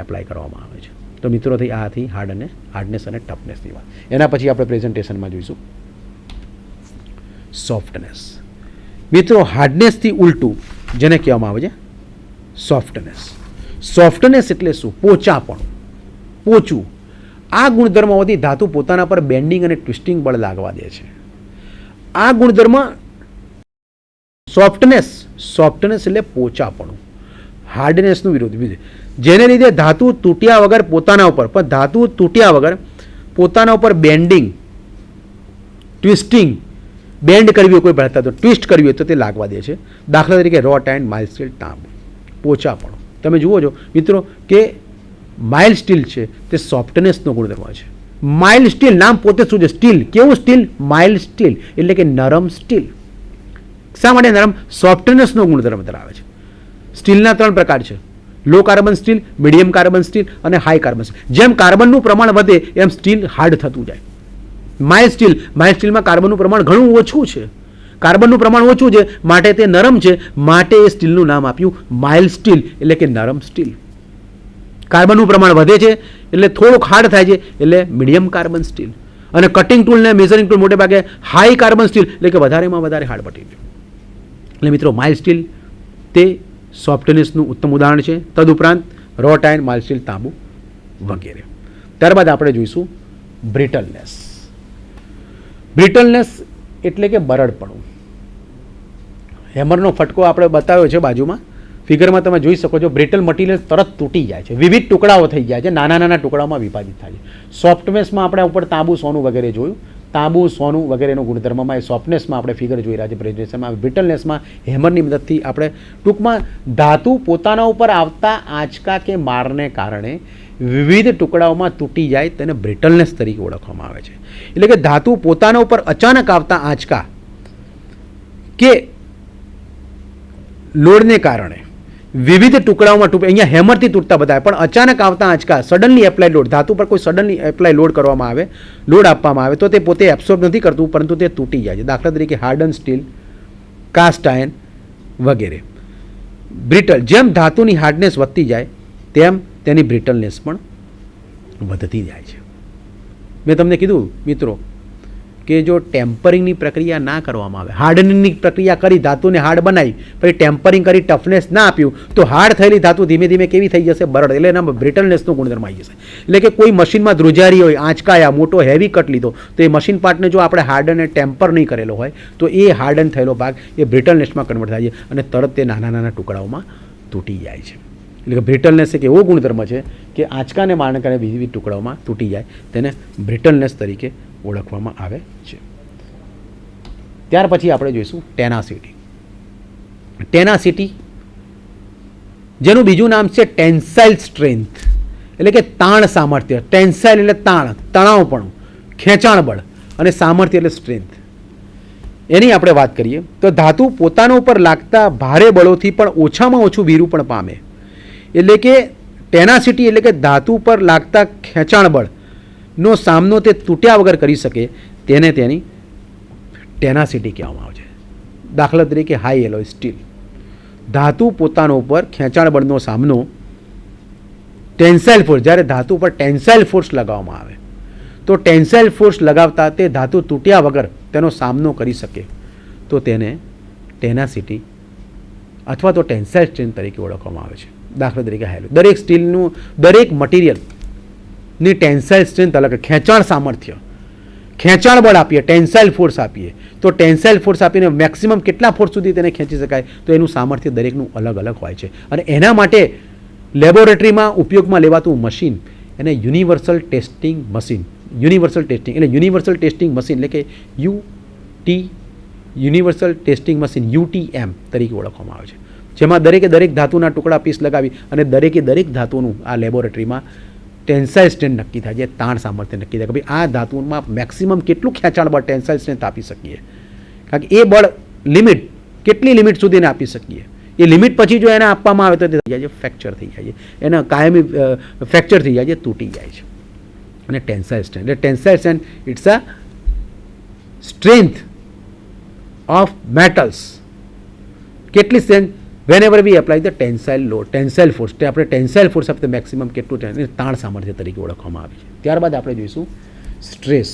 એપ્લાય કરવામાં આવે છે. તો મિત્રો થઈ આ હતી હાર્ડનેસ અને ટફનેસની વાત. એના પછી આપણે પ્રેઝન્ટેશનમાં જોઈશું સોફ્ટનેસ. મિત્રો હાર્ડનેસથી ઉલટું જેને કહેવામાં આવે છે સોફ્ટનેસ. સોફ્ટનેસ એટલે શું? પોચાપણું, પોચું. આ ગુણધર્મ હોવાથી ધાતુ પોતાના પર બેન્ડિંગ અને ટ્વિસ્ટિંગ બળ લાગવા દે છે. આ ગુણધર્મ સોફ્ટનેસ એટલે પોચાપણું, હાર્ડનેસનું વિરોધ, જેને લીધે ધાતુ તૂટ્યા વગર પોતાના ઉપર બેન્ડિંગ, ટ્વિસ્ટિંગ, બેન્ડ કરવી હોય કોઈ ભરતા તો ટ્વિસ્ટ કરવી હોય તો તે લાગવા દે છે. દાખલા તરીકે રોટ એન્ડ માઇલ્ડ સ્ટીલ, તાંબુ. પોચાપણું તમે જુઓ છો મિત્રો કે માઇલ્ડ સ્ટીલ છે તે સોફ્ટનેસનો ગુણધર્મ છે. માઇલ્ડ સ્ટીલ નામ પોતે શું છે? સ્ટીલ. કેવું સ્ટીલ? માઇલ્ડ સ્ટીલ એટલે કે નરમ સ્ટીલ. શા માટે નરમ? સોફ્ટનેસનો ગુણધર્મ ધરાવે છે. સ્ટીલના 3 પ્રકાર છે: low carbon steel, medium carbon steel અને હાઈ કાર્બન સ્ટીલ. જેમ કાર્બનનું પ્રમાણ વધે એમ સ્ટીલ હાર્ડ થતું જાય. માઇલ્ડ સ્ટીલમાં કાર્બનનું પ્રમાણ ઘણું ઓછું છે. કાર્બનનું પ્રમાણ ઓછું છે માટે તે નરમ છે, માટે એ સ્ટીલનું નામ આપ્યું માઇલ્ડ સ્ટીલ એટલે કે નરમ સ્ટીલ. કાર્બનનું પ્રમાણ વધે છે એટલે થોડુંક હાર્ડ થાય છે એટલે મીડિયમ કાર્બન સ્ટીલ. અને કટિંગ ટૂલ ને મેઝરિંગ ટૂલ મોટે ભાગે હાઈ કાર્બન સ્ટીલ એટલે કે વધારેમાં વધારે હાર્ડ મટીરિયલ. એટલે મિત્રો માઇલ્ડ સ્ટીલ તે સોફ્ટનેસનું ઉત્તમ ઉદાહરણ છે. તદુપરાંત રોટ આયર્ન, માઇલ્ડ સ્ટીલ, તાંબુ વગેરે. ત્યારબાદ આપણે જોઈશું બ્રિટલનેસ. બ્રિટલનેસ એટલે કે બરડપણું. હેમરનો ફટકો આપણે બતાવ્યો છે બાજુમાં, ફિગરમાં તમે જોઈ શકો છો. બ્રિટલ મટીરિયલ તરત તૂટી જાય છે, વિવિધ ટુકડાઓ થઈ જાય છે, નાના નાના ટુકડાઓમાં વિભાજિત થાય છે. સોફ્ટનેસમાં આપણે ઉપર તાંબુ, સોનું વગેરે જોયું. તાંબુ, સોનું વગેરેનો ગુણધર્મમાં એ સોફ્ટનેસમાં આપણે ફિગર જોઈ રહ્યા છે પ્રેઝન્ટેશનમાં. બ્રિટલનેસમાં હેમરની મદદથી આપણે ટૂંકમાં ધાતુ પોતાના ઉપર આવતા આંચકા કે મારને કારણે વિવિધ ટુકડાઓમાં તૂટી જાય તેને બ્રિટલનેસ તરીકે ઓળખવામાં આવે છે. એટલે કે ધાતુ પોતાના ઉપર અચાનક આવતા આંચકા કે લોડને કારણે વિવિધ ટુકડાઓમાં અહીંયા હેમરથી તૂટતા બતાવે, પણ અચાનક આવતા આંચકા, સડનલી એપ્લાય લોડ, ધાતુ પર કોઈ સડનલી એપ્લાય લોડ કરવામાં આવે, લોડ આપવામાં આવે તો તે પોતે એબ્સોર્બ નથી કરતું, પરંતુ તે તૂટી જાય છે. દાખલા તરીકે હાર્ડન સ્ટીલ, કાસ્ટ આયર્ન વગેરે. બ્રિટલ, જેમ ધાતુની હાર્ડનેસ વધતી જાય તેમ તેની બ્રિટલનેસ પણ વધતી જાય છે. મેં તમને કીધું મિત્રો કે જો ટેમ્પરિંગની પ્રક્રિયા ના કરવામાં આવે, હાર્ડનિંગની પ્રક્રિયા કરી ધાતુને હાર્ડ બનાવી, પછી ટેમ્પરિંગ કરી ટફનેસ ના આપ્યું તો હાર્ડ થયેલી ધાતુ ધીમે ધીમે કેવી થઈ જશે? બરડ. એટલે એના બ્રિટલનેસનો ગુણધર્મ આવી જશે. એટલે કે કોઈ મશીનમાં ધ્રુજારી હોય, આંચકાયા, મોટો હેવી કટ લીધો, તો એ મશીન પાર્ટને જો આપણે હાર્ડન અને ટેમ્પર નહીં કરેલો હોય તો એ હાર્ડન થયેલો ભાગ એ બ્રિટલનેસમાં કન્વર્ટ થાય છે અને તરત તે નાના નાના ટુકડાઓમાં તૂટી જાય છે. એટલે કે બ્રિટલનેસ એક એવો ગુણધર્મ છે કે આંચકાને મારને કારણે વિવિધ ટુકડાઓમાં તૂટી જાય, તેને બ્રિટલનેસ તરીકે ઓળખવામાં આવે છે. ત્યાર પછી આપણે જોઈશું ટેનાસિટી. ટેનાસિટી જેનું બીજું નામ છે ટેન્સાઇલ સ્ટ્રેન્થ, એટલે કે તાણ સામર્થ્ય. ટેન્સાઇલ એટલે તાણ, તણાવપણું, ખેંચાણ બળ, અને સામર્થ્ય એટલે સ્ટ્રેન્થ. એની આપણે વાત કરીએ તો ધાતુ પોતાના ઉપર લાગતા ભારે બળોથી પણ ઓછામાં ઓછું વિરૂપણ પામે. એટલે કે ટેનાસિટી એટલે કે ધાતુ પર લાગતા ખેંચાણ બળનો સામનો તે તૂટ્યા વગર કરી શકે તેને તેની ટેનાસિટી કહેવામાં આવે છે. દાખલા તરીકે હાઈ એલોય સ્ટીલ. ધાતુ પોતાનો ઉપર ખેંચાણ બળનો સામનો ટેન્સાઇલ ફોર્સ, જ્યારે ધાતુ પર ટેન્સાઇલ ફોર્સ લગાવવામાં આવે તો ટેન્સાઇલ ફોર્સ લગાવતા તે ધાતુ તૂટ્યા વગર તેનો સામનો કરી શકે તો તેને ટેનાસિટી અથવા તો ટેન્સાઇલ સ્ટ્રેન્થ તરીકે ઓળખવામાં આવે છે. દાખલા તરીકે હાઈ એલોય. દરેક સ્ટીલનું, દરેક મટીરિયલની ટેન્સાઇલ સ્ટ્રેન્થ અલગ, ખેંચાણ સામર્થ્ય, ખેંચાણ બળ આપીએ, ટેન્સાઇલ ફોર્સ આપીએ તો ટેન્સાઇલ ફોર્સ આપીને મેક્સિમમ કેટલા ફોર્સ સુધી તેને ખેંચી શકાય તો એનું સામર્થ્ય દરેકનું અલગ અલગ હોય છે. અને એના માટે લેબોરેટરીમાં ઉપયોગમાં લેવાતું મશીન એને universal testing machine, universal testing એટલે યુનિવર્સલ ટેસ્ટિંગ મશીન એટલે કે યુનિવર્સલ ટેસ્ટિંગ મશીન UTM તરીકે ઓળખવામાં આવે છે. જેમાં દરેકે દરેક ધાતુના ટુકડા પીસ લગાવી અને દરેકે દરેક ધાતુનું આ લેબોરેટરીમાં ટેન્સાઇલ સ્ટ્રેન્થ નક્કી થાય છે, તાણ સામર્થ્ય નક્કી થાય કે ભાઈ આ ધાતુમાં મેક્સિમમ કેટલું ખેંચાણ બળ ટેન્સાઇલ સ્ટ્રેન્થ આપી શકીએ. કારણ કે એ બળ લિમિટ, કેટલી લિમિટ સુધી એને આપી શકીએ, એ લિમિટ પછી જો એને આપવામાં આવે તો તે થઈ જાય છે ફ્રેક્ચર થઈ જાય છે, એના કાયમી ફ્રેક્ચર થઈ જાય છે, તૂટી જાય છે. અને ટેન્સાઇલ સ્ટ્રેન્થ એટલે tensile strength it's a strength of metals. કેટલી strength? When ever we apply the tensile load, tensile force, તે આપણે ટેન્સાઇલ ફોર્સ આપીએ મેક્સિમમ કેટલું તાણ સામર્થ્ય તરીકે ઓળખવામાં આવે છે. ત્યારબાદ આપણે જોઈશું સ્ટ્રેસ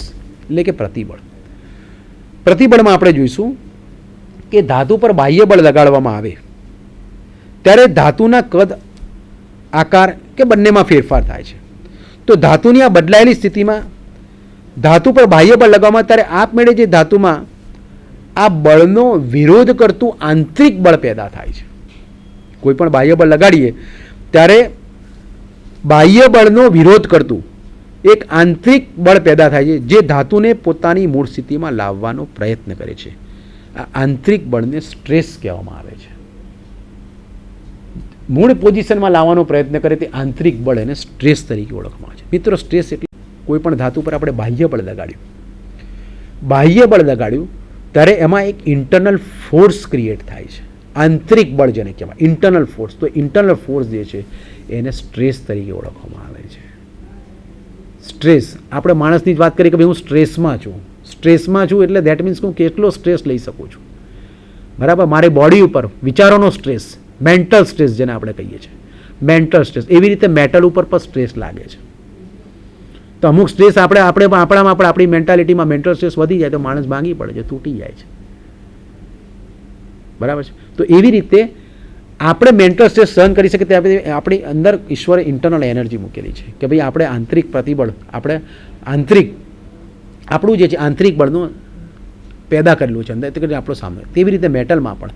એટલે કે પ્રતિબળ. પ્રતિબળમાં આપણે જોઈશું કે ધાતુ પર બાહ્ય બળ લગાડવામાં આવે ત્યારે ધાતુના કદ, આકાર કે બંનેમાં ફેરફાર થાય છે. તો ધાતુની આ બદલાયેલી સ્થિતિમાં ધાતુ પર બાહ્ય બળ લગાવવામાં ત્યારે આપમેળે જે ધાતુમાં આ બળનો વિરોધ કરતું આંતરિક બળ પેદા થાય છે. કોઈ પણ બાહ્ય બળ લગાડીએ ત્યારે બાહ્ય બળનો વિરોધ કરતું એક આંતરિક બળ પેદા થાય છે જે ધાતુને પોતાની મૂળ સ્થિતિમાં લાવવાનો પ્રયત્ન કરે છે. આ આંતરિક બળને સ્ટ્રેસ કહેવામાં આવે છે. મૂળ પોઝિશનમાં લાવવાનો પ્રયત્ન કરે તે આંતરિક બળ એને સ્ટ્રેસ તરીકે ઓળખવામાં આવે છે. મિત્રો સ્ટ્રેસ એટલે કોઈ પણ ધાતુ પર આપણે બાહ્ય બળ લગાડ્યું, બાહ્ય બળ લગાડ્યું ત્યારે એમાં એક ઇન્ટરનલ ફોર્સ ક્રિએટ થાય છે, આંતરિક બળ જેને કહેવાય ઇન્ટરનલ ફોર્સ. તો ઇન્ટરનલ ફોર્સ જે છે એને સ્ટ્રેસ તરીકે ઓળખવામાં આવે છે. સ્ટ્રેસ, આપણે માણસની જ વાત કરીએ કે ભાઈ હું સ્ટ્રેસમાં છું, સ્ટ્રેસમાં છું એટલે દેટ મીન્સ હું કેટલો સ્ટ્રેસ લઈ શકું છું. બરાબર, મારી બોડી ઉપર વિચારોનો સ્ટ્રેસ, મેન્ટલ સ્ટ્રેસ જેને આપણે કહીએ છીએ, મેન્ટલ સ્ટ્રેસ, એવી રીતે મેટલ ઉપર પણ સ્ટ્રેસ લાગે છે. તો અમુક સ્ટ્રેસ આપણી મેન્ટાલિટીમાં મેન્ટલ સ્ટ્રેસ વધી જાય તો માણસ ભાંગી પડે છે, તૂટી જાય છે. બરાબર છે. તો એવી રીતે આપણે મેન્ટલ સ્ટ્રેસ સહન કરી શકીએ તે આપણી અંદર ઈશ્વરે ઇન્ટરનલ એનર્જી મૂકેલી છે કે ભાઈ આપણે આંતરિક પ્રતિબળ, આપણે આપણું જે છે આંતરિક બળનું પેદા કરેલું છે અંદર, તે કરીને આપણો સામનો. તેવી રીતે મેટલમાં પણ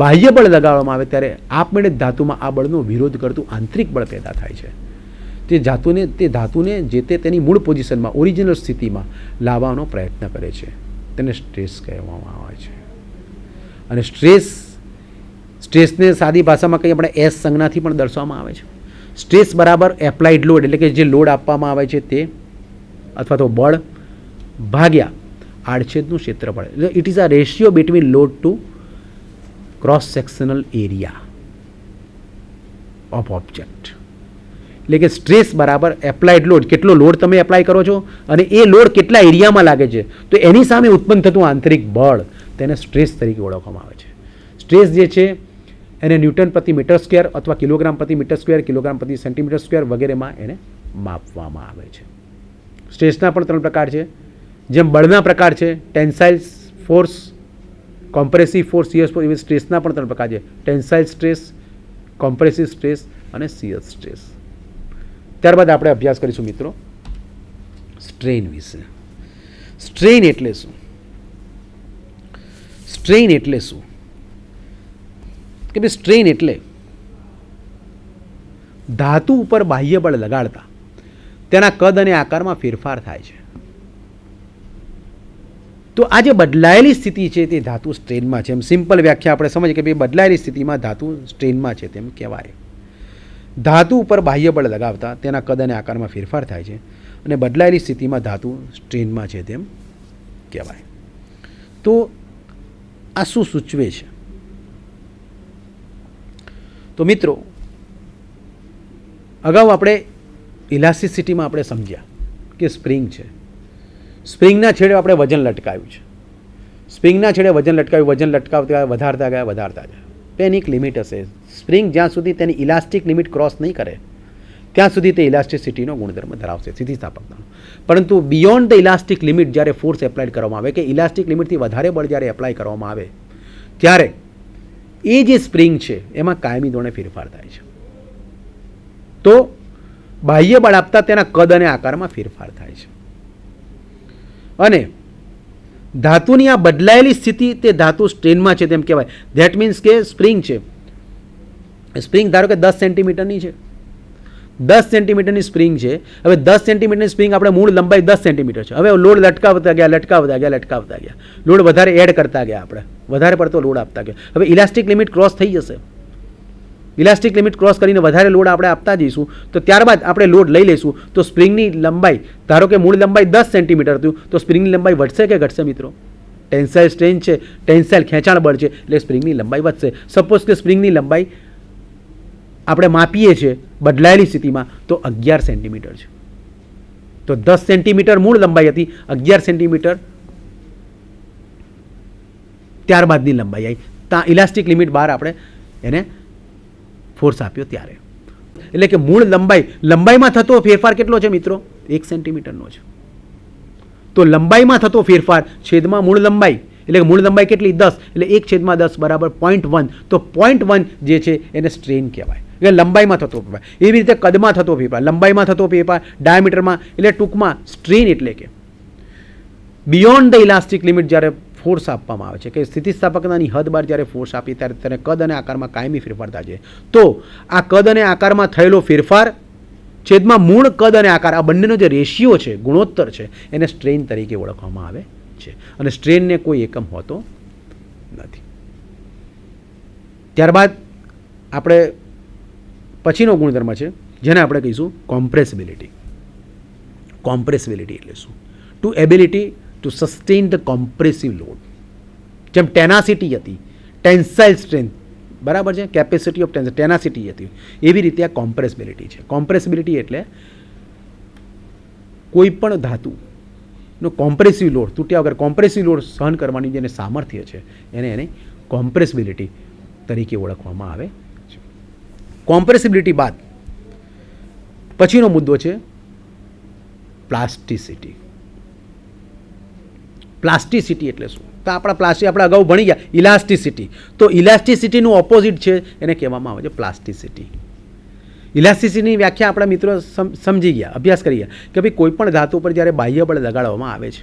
બાહ્ય બળ લગાડવામાં આવે ત્યારે આપમેળે ધાતુમાં આ બળનો વિરોધ કરતું આંતરિક બળ પેદા થાય છે. તે ધાતુને જે તેની મૂળ પોઝિશનમાં, ઓરિજિનલ સ્થિતિમાં લાવવાનો પ્રયત્ન કરે છે. તેને સ્ટ્રેસ કહેવામાં આવે છે. અને સ્ટ્રેસને સાદી ભાષામાં કંઈ આપણે એસ સંજ્ઞાથી પણ દર્શાવવામાં આવે છે. સ્ટ્રેસ બરાબર એપ્લાઇડ લોડ, એટલે કે જે લોડ આપવામાં આવે છે તે, અથવા તો બળ ભાગ્યા આડછેદનું ક્ષેત્રફળ. એટલે it is a ratio between load to cross sectional area of object. એટલે કે સ્ટ્રેસ બરાબર એપ્લાઇડ લોડ, કેટલો લોડ તમે એપ્લાય કરો છો અને એ લોડ કેટલા એરિયામાં લાગે છે, તો એની સામે ઉત્પન્ન થતું આંતરિક બળ, તેને સ્ટ્રેસ તરીકે ઓળખવામાં આવે છે. સ્ટ્રેસ જે છે એને ન્યૂટન પ્રતિ મીટર સ્ક્વેર અથવા કિલોગ્રામ પ્રતિ મીટર સ્ક્વેર, કિલોગ્રામ પ્રતિ સેન્ટીમીટર સ્ક્વેર વગેરેમાં એને માપવામાં આવે છે. સ્ટ્રેસના પણ 3 પ્રકાર છે. જેમ બળના પ્રકાર છે tensile force, compressive force, shear force, એવી સ્ટ્રેસના પણ 3 પ્રકાર છે. ટેન્સાઇલ સ્ટ્રેસ, કોમ્પ્રેસિવ સ્ટ્રેસ અને શિયર સ્ટ્રેસ. ત્યારબાદ આપણે અભ્યાસ કરીશું મિત્રો સ્ટ્રેઇન વિશે. સ્ટ્રેઇન એટલે શું? સ્ટ્રેઇન એટલે શું કે ભાઈ સ્ટ્રેઇન એટલે ધાતુ ઉપર બાહ્ય બળ લગાડતા તેના કદ અને આકારમાં ફેરફાર થાય છે. તો આ જે બદલાયેલી સ્થિતિ છે તે ધાતુ સ્ટ્રેનમાં છે. એમ સિમ્પલ વ્યાખ્યા આપણે સમજીએ કે ભાઈ બદલાયેલી સ્થિતિમાં ધાતુ સ્ટ્રેનમાં છે તેમ કહેવાય. ધાતુ ઉપર બાહ્ય બળ લગાવતા તેના કદ અને આકારમાં ફેરફાર થાય છે અને બદલાયેલી સ્થિતિમાં ધાતુ સ્ટ્રેનમાં છે તેમ કહેવાય. તો આ શું સૂચવે છે? તો મિત્રો અગાઉ આપણે ઇલાસ્ટિસિટીમાં આપણે સમજ્યા કે સ્પ્રિંગ છે. સ્પ્રિંગના છેડે આપણે વજન લટકાવ્યું છે. સ્પ્રિંગના છેડે વજન લટકાવતા વધારતા ગયા. તેની એક લિમિટ હશે. સ્પ્રિંગ જ્યાં સુધી તેની ઇલાસ્ટિક લિમિટ ક્રોસ નહીં કરે ત્યાં સુધી તે ઇલાસ્ટિસિટીનો ગુણધર્મ ધરાવશે, સ્થિતિસ્થાપકતાનો. પરંતુ બિયોન્ડ ધ ઇલાસ્ટિક લિમિટ જ્યારે ફોર્સ એપ્લાય કરવામાં આવે, કે ઇલાસ્ટિક લિમિટથી વધારે બળ જ્યારે એપ્લાય કરવામાં આવે ત્યારે એ જે સ્પ્રિંગ છે એમાં કાયમી ધોરણે ફેરફાર થાય છે. તો બાહ્ય બળ આપતા તેના કદ અને આકારમાં ફેરફાર થાય છે. અને ધાતુની આ બદલાયેલી સ્થિતિ તે ધાતુ સ્ટ્રેનમાં છે તેમ કહેવાય. ધેટ મીન્સ કે સ્પ્રિંગ છે, સ્પ્રિંગ ધારો કે 10 સેન્ટીમીટરની છે, 10 સેન્ટીમીટરની સ્પ્રિંગ છે. હવે 10 સેન્ટીમીટરની સ્પ્રિંગ આપણે મૂળ લંબાઈ 10 સેન્ટીમીટર છે. હવે લોડ લટકાવતા ગયા, લોડ વધારે એડ કરતા ગયા, આપણે વધારે પડતો લોડ આપતા ગયા. હવે ઇલાસ્ટિક લિમિટ ક્રોસ થઈ જશે. ઇલાસ્ટિક લિમિટ ક્રોસ કરીને વધારે લોડ આપણે આપતા જઈશું તો ત્યારબાદ આપણે લોડ લઈ લઈશું તો સ્પ્રિંગની લંબાઈ, ધારો કે મૂળ લંબાઈ 10 સેન્ટીમીટર હતું તો સ્પ્રિંગની લંબાઈ વધશે કે ઘટશે મિત્રો? ટેન્સાઇલ સ્ટ્રેન છે, ટેન્સાઇલ ખેંચાણ બળ છે, એટલે સ્પ્રિંગની લંબાઈ વધશે. સપોઝ કે સ્પ્રિંગની લંબાઈ આપણે માપીએ છીએ બદલાયેલી સ્થિતિમાં તો 11 સેન્ટીમીટર છે. તો 10 સેન્ટીમીટર મૂળ લંબાઈ હતી, 11 સેન્ટીમીટર ત્યારબાદની લંબાઈ આવી. ત્યાં ઇલાસ્ટિક લિમિટ બહાર આપણે એને ફોર્સ આપ્યો ત્યારે. એટલે કે મૂળ લંબાઈમાં થતો ફેરફાર કેટલો છે મિત્રો? 1 સેન્ટીમીટરનો છે. તો લંબાઈમાં થતો ફેરફાર છેદમાં મૂળ લંબાઈ, એટલે કે મૂળ લંબાઈ કેટલી? 10, એટલે 1/10 બરાબર 0.1. તો 0.1 જે છે એને સ્ટ્રેન કહેવાય. એટલે લંબાઈમાં થતો ફેરફાર. એવી રીતે કદમાં થતો ફેરફાર, લંબાઈમાં થતો ફેરફાર, ડાયામીટરમાં, એટલે ટૂંકમાં સ્ટ્રેન એટલે કે બિયોન્ડ ધ ઇલાસ્ટિક લિમિટ જ્યારે ફોર્સ આપવામાં આવે છે, કે સ્થિતિસ્થાપકતાની હદ બહાર જ્યારે ફોર્સ આપીએ ત્યારે તેને કદ અને આકારમાં કાયમી ફેરફાર થાય છે. તો આ કદ અને આકારમાં થયેલો ફેરફાર છેદમાં મૂળ કદ અને આકાર, આ બંનેનો જે રેશિયો છે, ગુણોત્તર છે, એને સ્ટ્રેન તરીકે ઓળખવામાં આવે છે. અને સ્ટ્રેનને કોઈ એકમ હોતો નથી. ત્યારબાદ આપણે પછીનો ગુણધર્મ છે જેને આપણે કહીશું કોમ્પ્રેસિબિલિટી. કોમ્પ્રેસિબિલિટી એટલે શું? To ability to sustain the compressive load. જેમ ટેનાસિટી હતી, ટેન્સાઇલ સ્ટ્રેન્થ, બરાબર છે, કેપેસિટી ઓફ ટેનાસિટી હતી, એવી રીતે આ કોમ્પ્રેસિબિલિટી છે. કોમ્પ્રેસિબિલિટી એટલે કોઈ પણ ધાતુનો કોમ્પ્રેસિવ લોડ તૂટ્યા વગર કોમ્પ્રેસિવ લોડ સહન કરવાની જેને સામર્થ્ય છે એને કોમ્પ્રેસિબિલિટી તરીકે ઓળખવામાં આવે છે. કોમ્પ્રેસિબિલિટી બાદ પછીનો મુદ્દો છે પ્લાસ્ટિસિટી. પ્લાસ્ટિસિટી એટલે શું? તો આપણે અગાઉ ભણી ગયા ઇલાસ્ટિસિટી. તો ઇલાસ્ટિસિટીનું ઓપોઝિટ છે એને કહેવામાં આવે છે પ્લાસ્ટિસિટી. ઇલાસ્ટિસિટીની વ્યાખ્યા આપણા મિત્રો સમજી ગયા, અભ્યાસ કરી ગયા કે ભાઈ કોઈ પણ ધાતુ પર જ્યારે બાહ્ય બળ લગાડવામાં આવે છે,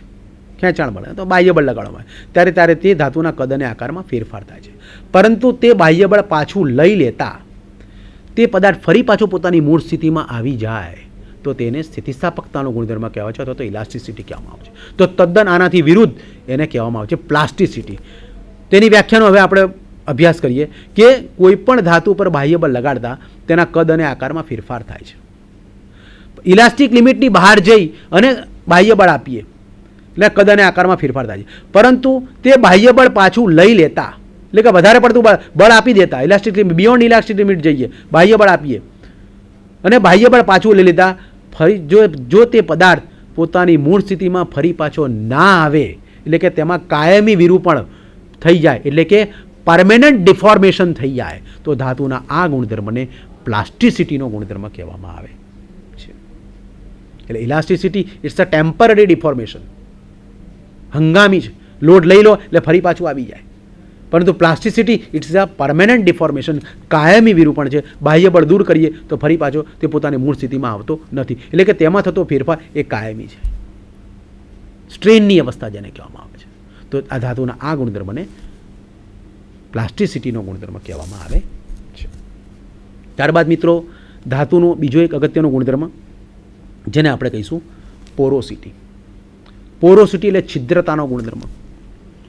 ખેંચાણ બળ, તો બાહ્ય બળ લગાડવામાં આવે ત્યારે તે ધાતુના કદ અને આકારમાં ફેરફાર થાય છે. પરંતુ તે બાહ્ય બળ પાછું લઈ લેતા તે પદાર્થ ફરી પાછો પોતાની મૂળ સ્થિતિમાં આવી જાય તો તેને સ્થિતિસ્થાપકતાનો ગુણધર્મ કહેવાય છે અથવા તો ઇલાસ્ટિસિટી કહેવામાં આવે છે. તો તદ્દન આનાથી વિરુદ્ધ એને કહેવામાં આવે છે પ્લાસ્ટિસિટી. તેની વ્યાખ્યાનો હવે આપણે અભ્યાસ કરીએ કે કોઈ પણ ધાતુ પર બાહ્ય બળ લગાડતા તેના કદ અને આકારમાં ફેરફાર થાય છે. ઇલાસ્ટિક લિમિટની બહાર જઈ અને બાહ્ય બળ આપીએ એટલે કદ અને આકારમાં ફેરફાર થાય છે, પરંતુ તે બાહ્ય બળ પાછું લઈ લેતા એટલે કે વધારે પડતું બળ આપી દેતા, elastic limit beyond elastic limit જઈએ, બાહ્ય બળ આપીએ અને બાહ્ય બળ પાછું લઈ લેતા ફરી જો તે પદાર્થ પોતાની મૂળ સ્થિતિમાં ફરી પાછો ના આવે એટલે કે તેમાં કાયમી વિરૂપણ થઈ જાય એટલે કે પરમેનન્ટ ડિફોર્મેશન થઈ જાય તો ધાતુના આ ગુણધર્મને પ્લાસ્ટિસિટીનો ગુણધર્મ કહેવામાં આવે છે. એટલે elasticity it's a temporary deformation, હંગામી છે, લોડ લઈ લો એટલે ફરી પાછું આવી જાય. પરંતુ plasticity it's a permanent deformation, કાયમી વિરૂપણ છે. બાહ્ય બળ દૂર કરીએ તો ફરી પાછો તે પોતાની મૂળ સ્થિતિમાં આવતો નથી એટલે કે તેમાં થતો ફેરફાર એ કાયમી છે, સ્ટ્રેનની અવસ્થા જેને કહેવામાં આવે છે. તો આ ધાતુના આ ગુણધર્મને પ્લાસ્ટિસિટીનો ગુણધર્મ કહેવામાં આવે છે. ત્યારબાદ મિત્રો ધાતુનો બીજો એક અગત્યનો ગુણધર્મ જેને આપણે કહીશું પોરોસિટી. પોરોસિટી એટલે છિદ્રતાનો ગુણધર્મ.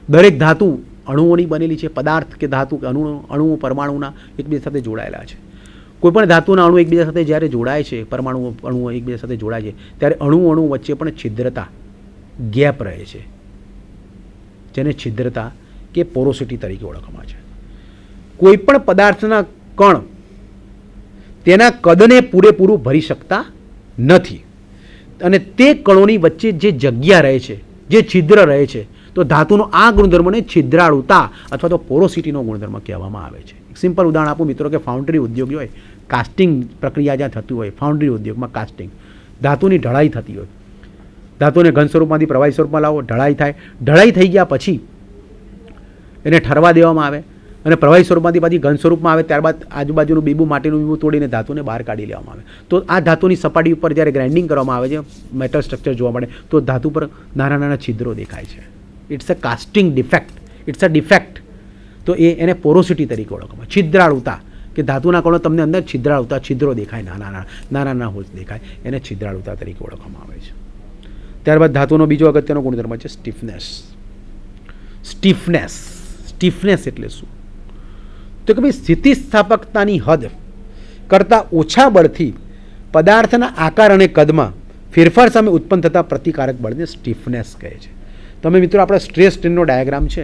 દરેક ધાતુ અણુઓની બનેલી છે. પદાર્થ કે ધાતુ કે અણુઓ પરમાણુના એકબીજા સાથે જોડાયેલા છે. કોઈપણ ધાતુના અણુ એકબીજા સાથે જ્યારે જોડાય છે, અણુઓ એકબીજા સાથે જોડાય છે ત્યારે અણુ વચ્ચે પણ છિદ્રતા, ગેપ રહે છે, જેને છિદ્રતા કે પોરોસિટી તરીકે ઓળખવામાં છે. કોઈ પણ પદાર્થના કણ તેના કદને પૂરેપૂરું ભરી શકતા નથી અને તે કણોની વચ્ચે જે જગ્યા રહે છે, જે છિદ્ર રહે છે, તો ધાતુનો આ ગુણધર્મને છિદ્રાળુતા અથવા તો પોરોસિટીનો ગુણધર્મ કહેવામાં આવે છે. એક સિમ્પલ ઉદાહરણ આપું મિત્રો કે ફાઉન્ડ્રી ઉદ્યોગ હોય, કાસ્ટિંગ પ્રક્રિયા જ્યાં થતી હોય, ફાઉન્ડ્રી ઉદ્યોગમાં કાસ્ટિંગ, ધાતુની ઢળાઈ થતી હોય, ધાતુને ઘન સ્વરૂપમાંથી પ્રવાહી સ્વરૂપમાં લાવો, ઢળાઈ થાય, ઢળાઈ થઈ ગયા પછી એને ઠરવા દેવામાં આવે અને પ્રવાહી સ્વરૂપમાંથી પાછી ઘન સ્વરૂપમાં આવે, ત્યારબાદ આજુબાજુનું બીબું, માટીનું બીબું તોડીને ધાતુને બહાર કાઢી લેવામાં આવે. તો આ ધાતુની સપાટી ઉપર જ્યારે ગ્રાઇન્ડિંગ કરવામાં આવે છે, મેટલ સ્ટ્રક્ચર જોવા મળે તો ધાતુ પર નાના નાના છિદ્રો દેખાય છે. It's a casting defect, it's a defect. તો એને પોરોસિટી તરીકે ઓળખવામાં, છિદ્રાળુતા કે ધાતુના કણો તમને અંદર છિદ્રાળુતા, છિદ્રો દેખાય, નાના નાના હોલ્સ દેખાય, એને છિદ્રાળુતા તરીકે ઓળખવામાં આવે છે. ત્યારબાદ ધાતુનો બીજો અગત્યનો ગુણધર્મ છે સ્ટીફનેસ. સ્ટીફનેસ એટલે શું? તો કે ભાઈ સ્થિતિસ્થાપકતાની હદ કરતાં ઓછા બળથી પદાર્થના આકાર અને કદમાં ફેરફાર સામે ઉત્પન્ન થતા પ્રતિકારક બળને સ્ટીફનેસ કહે છે. તમે મિત્રો આપણા સ્ટ્રેસ સ્ટ્રેનનો ડાયાગ્રામ છે,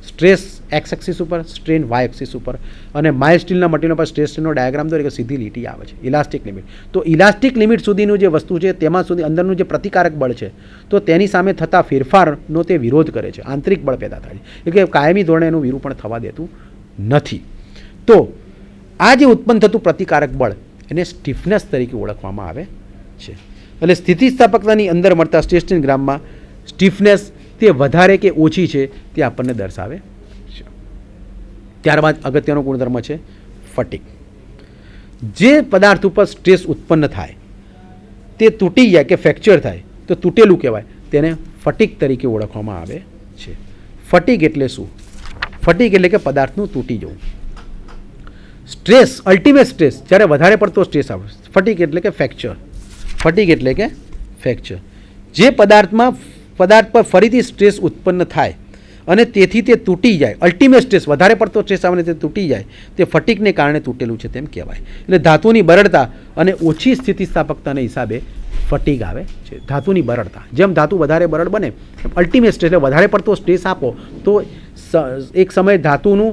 સ્ટ્રેસ એક્સ એક્સિસ ઉપર, સ્ટ્રેન વાય એક્સિસ ઉપર અને માઇલ્ડ સ્ટીલના મટીરિયલ પર સ્ટ્રેસ સ્ટ્રેનનો ડાયાગ્રામ દોરે કે સીધી લીટી આવે છે, ઇલાસ્ટિક લિમિટ. તો ઇલાસ્ટિક લિમિટ સુધીનું જે વસ્તુ છે તેમાં સુધી અંદરનું જે પ્રતિકારક બળ છે તો તેની સામે થતા ફેરફારનો તે વિરોધ કરે છે, આંતરિક બળ પેદા થાય છે એટલે કે કાયમી ધોરણે એનું વિરૂપણ થવા દેતું નથી. તો આ જે ઉત્પન્ન થતું પ્રતિકારક બળ એને સ્ટીફનેસ તરીકે ઓળખવામાં આવે છે. એટલે સ્થિતિસ્થાપકતાની અંદર મળતા સ્ટ્રેસ સ્ટ્રેન ગ્રામમાં સ્ટીફનેસ તે વધારે કે ઓછી છે તે આપણને દર્શાવે છે. ત્યારબાદ અગત્યનો ગુણધર્મ છે ફટિગ. જે પદાર્થ ઉપર સ્ટ્રેસ ઉત્પન્ન થાય તે તૂટી જાય કે ફ્રેક્ચર થાય તો તૂટેલું કહેવાય, તેને ફટિગ તરીકે ઓળખવામાં આવે છે. ફટિગ એટલે શું? ફટિગ એટલે કે પદાર્થનું તૂટી જવું. સ્ટ્રેસ, અલ્ટિમેટ સ્ટ્રેસ, જ્યારે વધારે પડતો સ્ટ્રેસ આવે, ફટિગ એટલે કે ફ્રેક્ચર. ફટિગ એટલે કે ફ્રેક્ચર. જે પદાર્થ પર ફરીથી સ્ટ્રેસ ઉત્પન્ન થાય અને તેથી તે તૂટી જાય, અલ્ટિમેટ સ્ટ્રેસ, વધારે પડતો સ્ટ્રેસ આવે તે તૂટી જાય, તે ફટિગને કારણે તૂટેલું છે તેમ કહેવાય. એટલે ધાતુની બરડતા અને ઓછી સ્થિતિસ્થાપકતાના હિસાબે ફટિગ આવે છે. ધાતુની બરડતા, જેમ ધાતુ વધારે બરડ બને અલ્ટિમેટ સ્ટ્રેસ એટલે વધારે પડતો સ્ટ્રેસ આપો તો એક સમયે ધાતુનું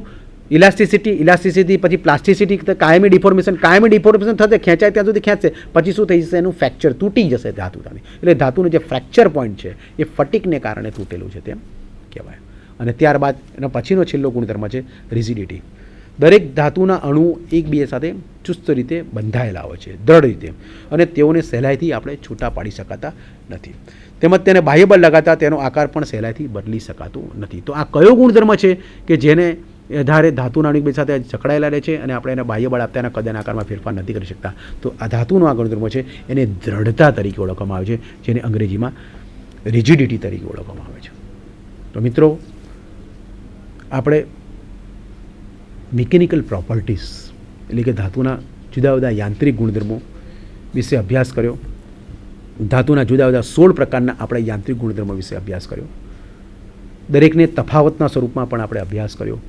ઇલાસ્ટિસિટી પછી પ્લાસ્ટિસિટી, કાયમી ડિફોર્મેશન થશે, ખેંચાય ત્યાં સુધી ખેંચશે, પછી શું થઈ જશે? એનું ફ્રેક્ચર, તૂટી જશે ધાતુ. એટલે ધાતુનું જે ફ્રેક્ચર પોઈન્ટ છે એ ફટિગને કારણે તૂટેલું છે તેમ કહેવાય. અને ત્યારબાદ એનો પછીનો છેલ્લો ગુણધર્મ છે રિજિડિટી. દરેક ધાતુના અણુ એકબીજા સાથે ચુસ્ત રીતે બંધાયેલા હોય છે, દ્રઢ રીતે, અને તેઓને સહેલાઈથી આપણે છૂટા પાડી શકાતા નથી. તેમજ તેને બાહ્ય બળ લગાતા તેનો આકાર પણ સહેલાઈથી બદલી શકાતો નથી. તો આ કયો ગુણધર્મ છે કે જેને આધારે ધાતુના અણુ એકબીજા સાથે જકડાયેલા રહે છે અને આપણે એને બાહ્ય બળ આપતા એના કદ અને આકારમાં ફેરફાર નથી કરી શકતા? તો આ ધાતુનો આ ગુણધર્મ છે એને દ્રઢતા તરીકે ઓળખવામાં આવે છે, જેને અંગ્રેજીમાં રિજિડિટી તરીકે ઓળખવામાં આવે છે. તો મિત્રો, આપણે મિકેનિકલ પ્રોપર્ટીઝ એટલે કે ધાતુના જુદા જુદા યાંત્રિક ગુણધર્મો વિશે અભ્યાસ કર્યો. ધાતુના જુદા જુદા 16 પ્રકારના આપણે યાંત્રિક ગુણધર્મો વિશે અભ્યાસ કર્યો. દરેકને તફાવતના સ્વરૂપમાં પણ આપણે અભ્યાસ કર્યો,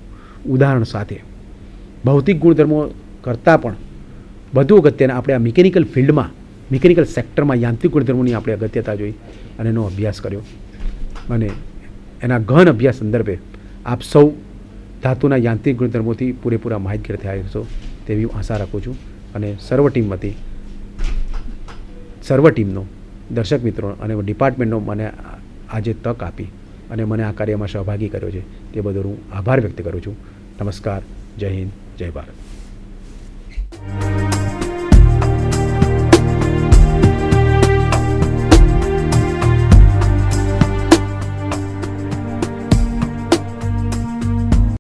ઉદાહરણ સાથે. ભૌતિક ગુણધર્મો કરતાં પણ વધુ અગત્યના આપણે આ મિકેનિકલ ફિલ્ડમાં, મિકેનિકલ સેક્ટરમાં યાંત્રિક ગુણધર્મોની આપણે અગત્યતા જોઈ અને એનો અભ્યાસ કર્યો. અને એના ગહન અભ્યાસ સંદર્ભે આપ સૌ ધાતુના યાંત્રિક ગુણધર્મોથી પૂરેપૂરા માહિતગાર થયા હશો તેવી આશા રાખું છું. અને સર્વ ટીમનો, દર્શક મિત્રો અને ડિપાર્ટમેન્ટનો મને આજે તક આપી અને મને આ કાર્યમાં સહભાગી કર્યો છે તે બદલ હું આભાર વ્યક્ત કરું છું. નમસ્કાર, જય હિન્દ, જય ભારત.